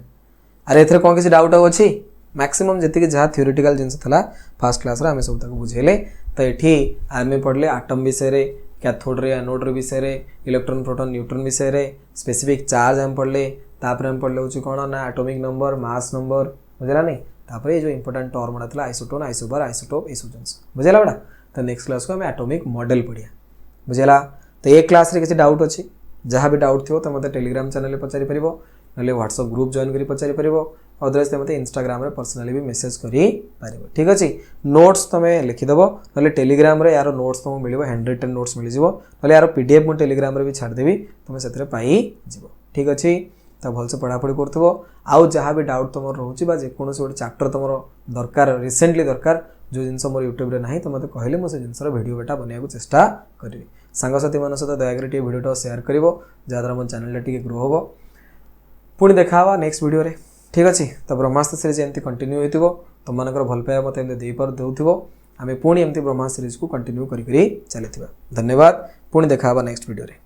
अरे एथरे कौन किसी डाउट अछि मैक्सिमम जति के जहाँ थ्योरेटिकल जिनस थला फर्स्ट क्लास रे हमें सब तक बुझेले तो एठी आमे पढ़ले एटम विषय रे कैथोड रे एनोड रे विषय रे इलेक्ट्रॉन प्रोटॉन न्यूट्रॉन विषय रे स्पेसिफिक चार्ज हम पढ़ले तापर हम पढ़ले होची कोन ना एटॉमिक नंबर मास नंबर बुझला नहीं तापर ये जो इंपोर्टेंट टर्म बडा आइसोटोन आइसोबर आइसोटोप आइसोजेंस बुझला बडा तो नेक्स्ट क्लास को हम एटॉमिक मॉडल पढ़िया बुझला तो एक क्लास रे किसी डाउट अछि जहाँ भी डाउट थियो तो मते टेलीग्राम चैनल पे पचारि परिबो नले व्हाट्सएप ग्रुप जॉइन करी पचारि परिबो अदरवाइज मते इंस्टाग्राम रे पर्सनली भी मेसेज करी पारिबो ठीक अछि नोट्स तमे लिखि दबो नले टेलीग्राम रे यारो नोट्स तमो मिलिबो हैंड रिटन नोट्स मिलि जिवो नले यारो पीडीएफ मु टेलीग्राम रे भी छाड़ देबी तमे सेतरे पाई जिवो ठीक अछि तो भल से पढ़ा पढ़ी करथबो आउ जहाँ भी डाउट तमर रहउची बा जे कोनोस गोटे चैप्टर तमर दरकार रिसेंटली दरकार जो जिनस मोर यूट्यूब रे नाही तो मते कहले मो से जिनसर वीडियो बेटा बनिया को चेष्टा करबी सांगसाथी मन सहित दयाकरी टी वीडियो शेयर करिवो जादर मन चैनल टी ग्रो होबो पुणी देखावा नेक्स्ट वीडियो रे ठीक अछि तो ब्रह्मास्त्र सीरीज एमती कंटिन्यू होइतिबो तुम मानकर भल पाया मते एमती देई पर देउथिबो आमे पुणी एमती ब्रह्मास्त्र सीरीज को कंटिन्यू करी करी चलिथिबा धन्यवाद पुणी देखावा नेक्स्ट वीडियो रे।